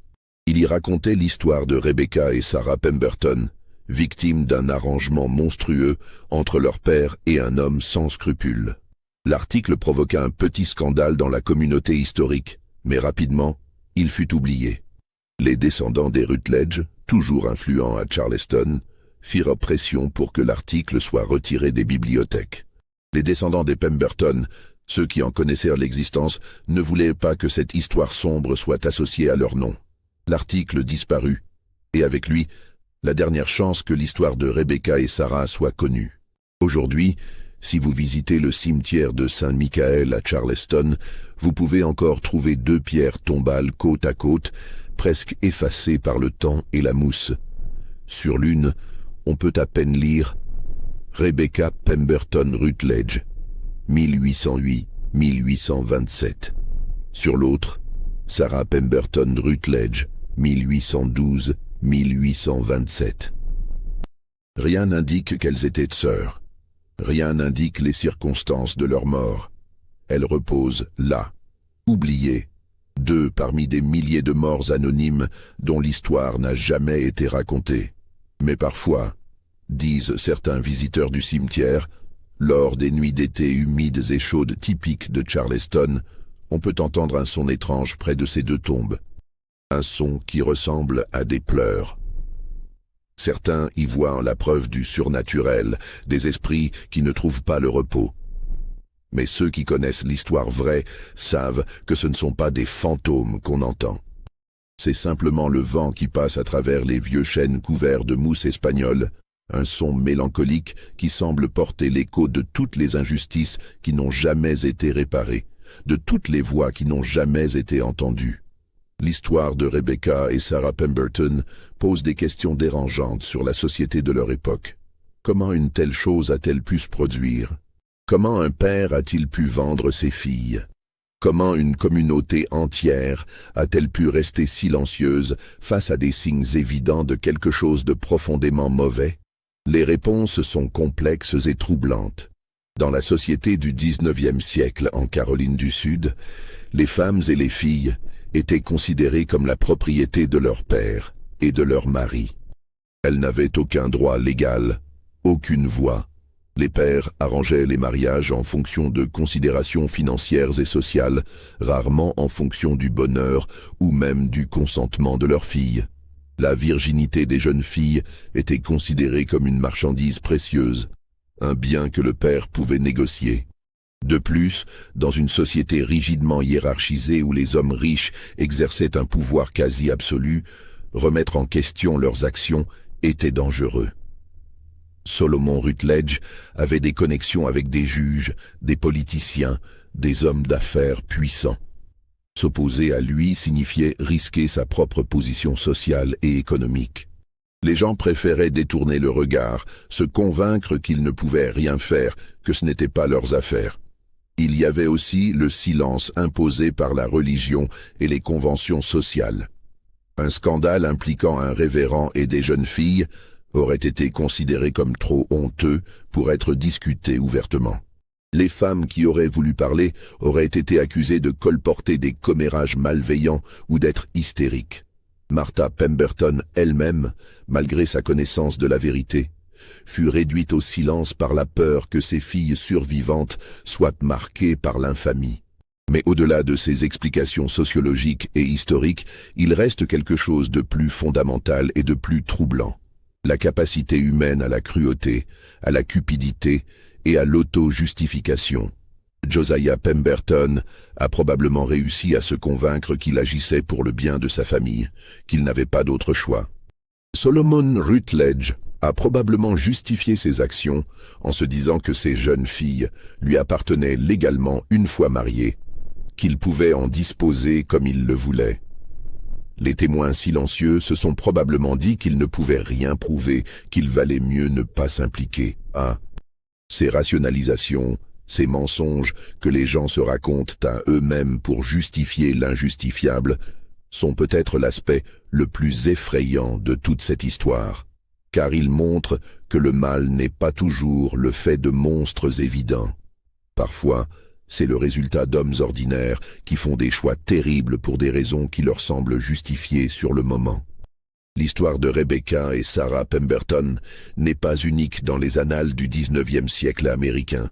Il y racontait l'histoire de Rebecca et Sarah Pemberton, victimes d'un arrangement monstrueux entre leur père et un homme sans scrupules. L'article provoqua un petit scandale dans la communauté historique, mais rapidement, il fut oublié. Les descendants des Rutledge, toujours influents à Charleston, firent pression pour que l'article soit retiré des bibliothèques. Les descendants des Pemberton, ceux qui en connaissaient l'existence, ne voulaient pas que cette histoire sombre soit associée à leur nom. L'article disparut, et avec lui, la dernière chance que l'histoire de Rebecca et Sarah soit connue. Aujourd'hui, si vous visitez le cimetière de Saint-Michael à Charleston, vous pouvez encore trouver 2 pierres tombales côte à côte, presque effacées par le temps et la mousse. Sur l'une, on peut à peine lire « Rebecca Pemberton Rutledge, 1808-1827 ». Sur l'autre, « Sarah Pemberton Rutledge, 1812-1827 ». Rien n'indique qu'elles étaient sœurs. Rien n'indique les circonstances de leur mort. Elles reposent là, oubliées, 2 parmi des milliers de morts anonymes dont l'histoire n'a jamais été racontée. Mais parfois, disent certains visiteurs du cimetière, lors des nuits d'été humides et chaudes typiques de Charleston, on peut entendre un son étrange près de ces 2 tombes. Un son qui ressemble à des pleurs. Certains y voient la preuve du surnaturel, des esprits qui ne trouvent pas le repos. Mais ceux qui connaissent l'histoire vraie savent que ce ne sont pas des fantômes qu'on entend. C'est simplement le vent qui passe à travers les vieux chênes couverts de mousse espagnole, un son mélancolique qui semble porter l'écho de toutes les injustices qui n'ont jamais été réparées, de toutes les voix qui n'ont jamais été entendues. L'histoire de Rebecca et Sarah Pemberton pose des questions dérangeantes sur la société de leur époque. Comment une telle chose a-t-elle pu se produire? Comment un père a-t-il pu vendre ses filles? Comment une communauté entière a-t-elle pu rester silencieuse face à des signes évidents de quelque chose de profondément mauvais? Les réponses sont complexes et troublantes. Dans la société du 19e siècle en Caroline du Sud, les femmes et les filles étaient considérées comme la propriété de leur père et de leur mari. Elles n'avaient aucun droit légal, Aucune voix. Les pères arrangeaient les mariages en fonction de considérations financières et sociales, rarement en fonction du bonheur ou même du consentement de leurs filles. La virginité des jeunes filles était considérée comme une marchandise précieuse, un bien que le père pouvait négocier. De plus, dans une société rigidement hiérarchisée où les hommes riches exerçaient un pouvoir quasi absolu, remettre en question leurs actions était dangereux. Solomon Rutledge avait des connexions avec des juges, des politiciens, des hommes d'affaires puissants. S'opposer à lui signifiait risquer sa propre position sociale et économique. Les gens préféraient détourner le regard, se convaincre qu'ils ne pouvaient rien faire, que ce n'était pas leurs affaires. Il y avait aussi le silence imposé par la religion et les conventions sociales. Un scandale impliquant un révérend et des jeunes filles aurait été considéré comme trop honteux pour être discuté ouvertement. Les femmes qui auraient voulu parler auraient été accusées de colporter des commérages malveillants ou d'être hystériques. Martha Pemberton elle-même, malgré sa connaissance de la vérité, fut réduite au silence par la peur que ses filles survivantes soient marquées par l'infamie. Mais au-delà de ces explications sociologiques et historiques, il reste quelque chose de plus fondamental et de plus troublant. La capacité humaine à la cruauté, à la cupidité et à l'auto-justification. Josiah Pemberton a probablement réussi à se convaincre qu'il agissait pour le bien de sa famille, qu'il n'avait pas d'autre choix. Solomon Rutledge a probablement justifié ses actions en se disant que ces jeunes filles lui appartenaient légalement une fois mariées, qu'il pouvait en disposer comme il le voulait. Les témoins silencieux se sont probablement dit qu'ils ne pouvaient rien prouver, qu'il valait mieux ne pas s'impliquer. Ces rationalisations, ces mensonges que les gens se racontent à eux-mêmes pour justifier l'injustifiable, sont peut-être l'aspect le plus effrayant de toute cette histoire, car ils montrent que le mal n'est pas toujours le fait de monstres évidents. Parfois, c'est le résultat d'hommes ordinaires qui font des choix terribles pour des raisons qui leur semblent justifiées sur le moment. L'histoire de Rebecca et Sarah Pemberton n'est pas unique dans les annales du XIXe siècle américain.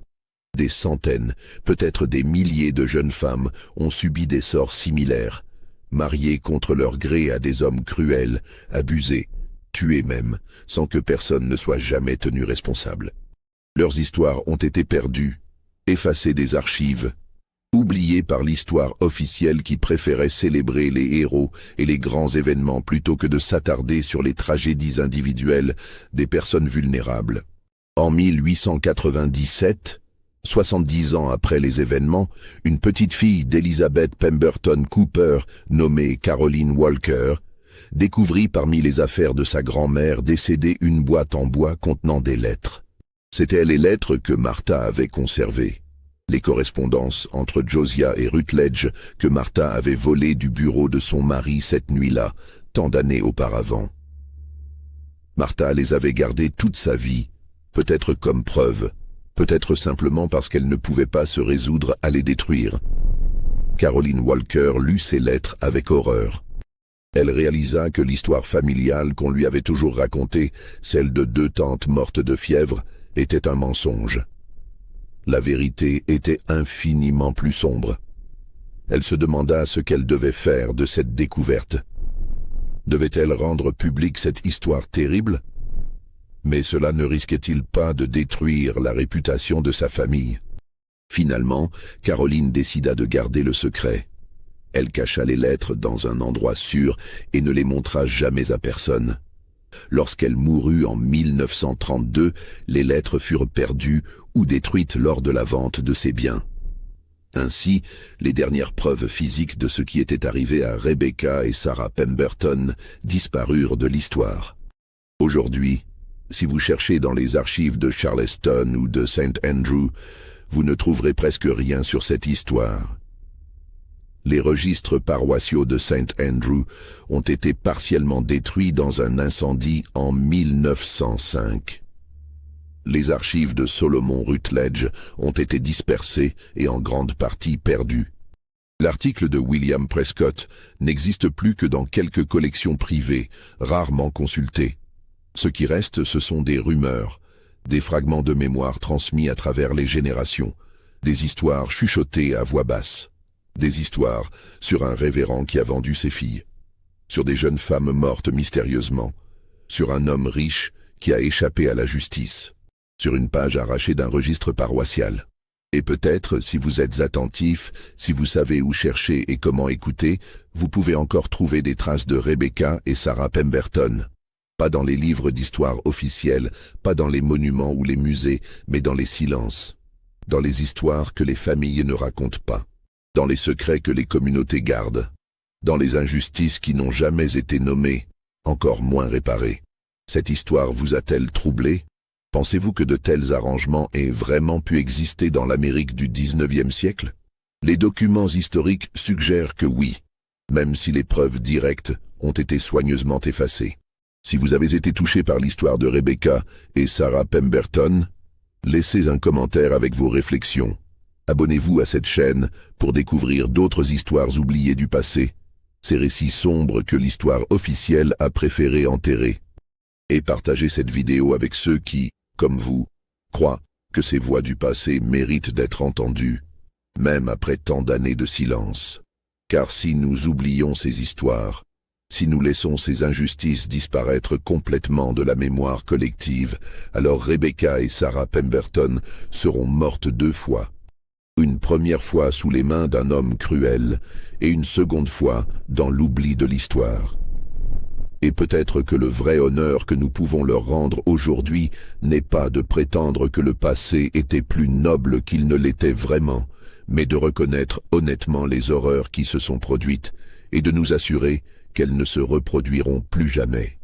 Des centaines, peut-être des milliers de jeunes femmes ont subi des sorts similaires, mariées contre leur gré à des hommes cruels, abusés, tués même, sans que personne ne soit jamais tenu responsable. Leurs histoires ont été perdues, effacées des archives, oubliées par l'histoire officielle qui préférait célébrer les héros et les grands événements plutôt que de s'attarder sur les tragédies individuelles des personnes vulnérables. En 1897, 70 ans après les événements, une petite fille d'Elizabeth Pemberton Cooper, nommée Caroline Walker, découvrit parmi les affaires de sa grand-mère décédée une boîte en bois contenant des lettres. C'étaient les lettres que Martha avait conservées, les correspondances entre Josiah et Rutledge que Martha avait volées du bureau de son mari cette nuit-là, tant d'années auparavant. Martha les avait gardées toute sa vie, peut-être comme preuve, peut-être simplement parce qu'elle ne pouvait pas se résoudre à les détruire. Caroline Walker lut ces lettres avec horreur. Elle réalisa que l'histoire familiale qu'on lui avait toujours racontée, celle de 2 tantes mortes de fièvre, était un mensonge. La vérité était infiniment plus sombre. Elle se demanda ce qu'elle devait faire de cette découverte. Devait-elle rendre publique cette histoire terrible? Mais cela ne risquait-il pas de détruire la réputation de sa famille? Finalement, Caroline décida de garder le secret. Elle cacha les lettres dans un endroit sûr et ne les montra jamais à personne. Lorsqu'elle mourut en 1932, les lettres furent perdues ou détruites lors de la vente de ses biens. Ainsi, les dernières preuves physiques de ce qui était arrivé à Rebecca et Sarah Pemberton disparurent de l'histoire. Aujourd'hui, si vous cherchez dans les archives de Charleston ou de St. Andrew, vous ne trouverez presque rien sur cette histoire. Les registres paroissiaux de St. Andrew ont été partiellement détruits dans un incendie en 1905. Les archives de Solomon Rutledge ont été dispersées et en grande partie perdues. L'article de William Prescott n'existe plus que dans quelques collections privées, rarement consultées. Ce qui reste, ce sont des rumeurs, Des fragments de mémoire transmis à travers les générations, des histoires chuchotées à voix basse, des histoires sur un révérend qui a vendu ses filles, sur des jeunes femmes mortes mystérieusement, sur un homme riche qui a échappé à la justice, sur une page arrachée d'un registre paroissial. Et peut-être, si vous êtes attentif, si vous savez où chercher et comment écouter, vous pouvez encore trouver des traces de Rebecca et Sarah Pemberton. Pas dans les livres d'histoire officiels, pas dans les monuments ou les musées, mais dans les silences. Dans les histoires que les familles ne racontent pas. Dans les secrets que les communautés gardent. Dans les injustices qui n'ont jamais été nommées, encore moins réparées. Cette histoire vous a-t-elle troublé ? Pensez-vous que de tels arrangements aient vraiment pu exister dans l'Amérique du XIXe siècle? Les documents historiques suggèrent que oui, même si les preuves directes ont été soigneusement effacées. Si vous avez été touché par l'histoire de Rebecca et Sarah Pemberton, laissez un commentaire avec vos réflexions. Abonnez-vous à cette chaîne pour découvrir d'autres histoires oubliées du passé, ces récits sombres que l'histoire officielle a préféré enterrer. Et partagez cette vidéo avec ceux qui, comme vous, croient que ces voix du passé méritent d'être entendues, même après tant d'années de silence. Car si nous oublions ces histoires, si nous laissons ces injustices disparaître complètement de la mémoire collective, alors Rebecca et Sarah Pemberton seront mortes 2 fois. Une première fois sous les mains d'un homme cruel, et une seconde fois dans l'oubli de l'histoire. Et peut-être que le vrai honneur que nous pouvons leur rendre aujourd'hui n'est pas de prétendre que le passé était plus noble qu'il ne l'était vraiment, mais de reconnaître honnêtement les horreurs qui se sont produites et de nous assurer qu'elles ne se reproduiront plus jamais.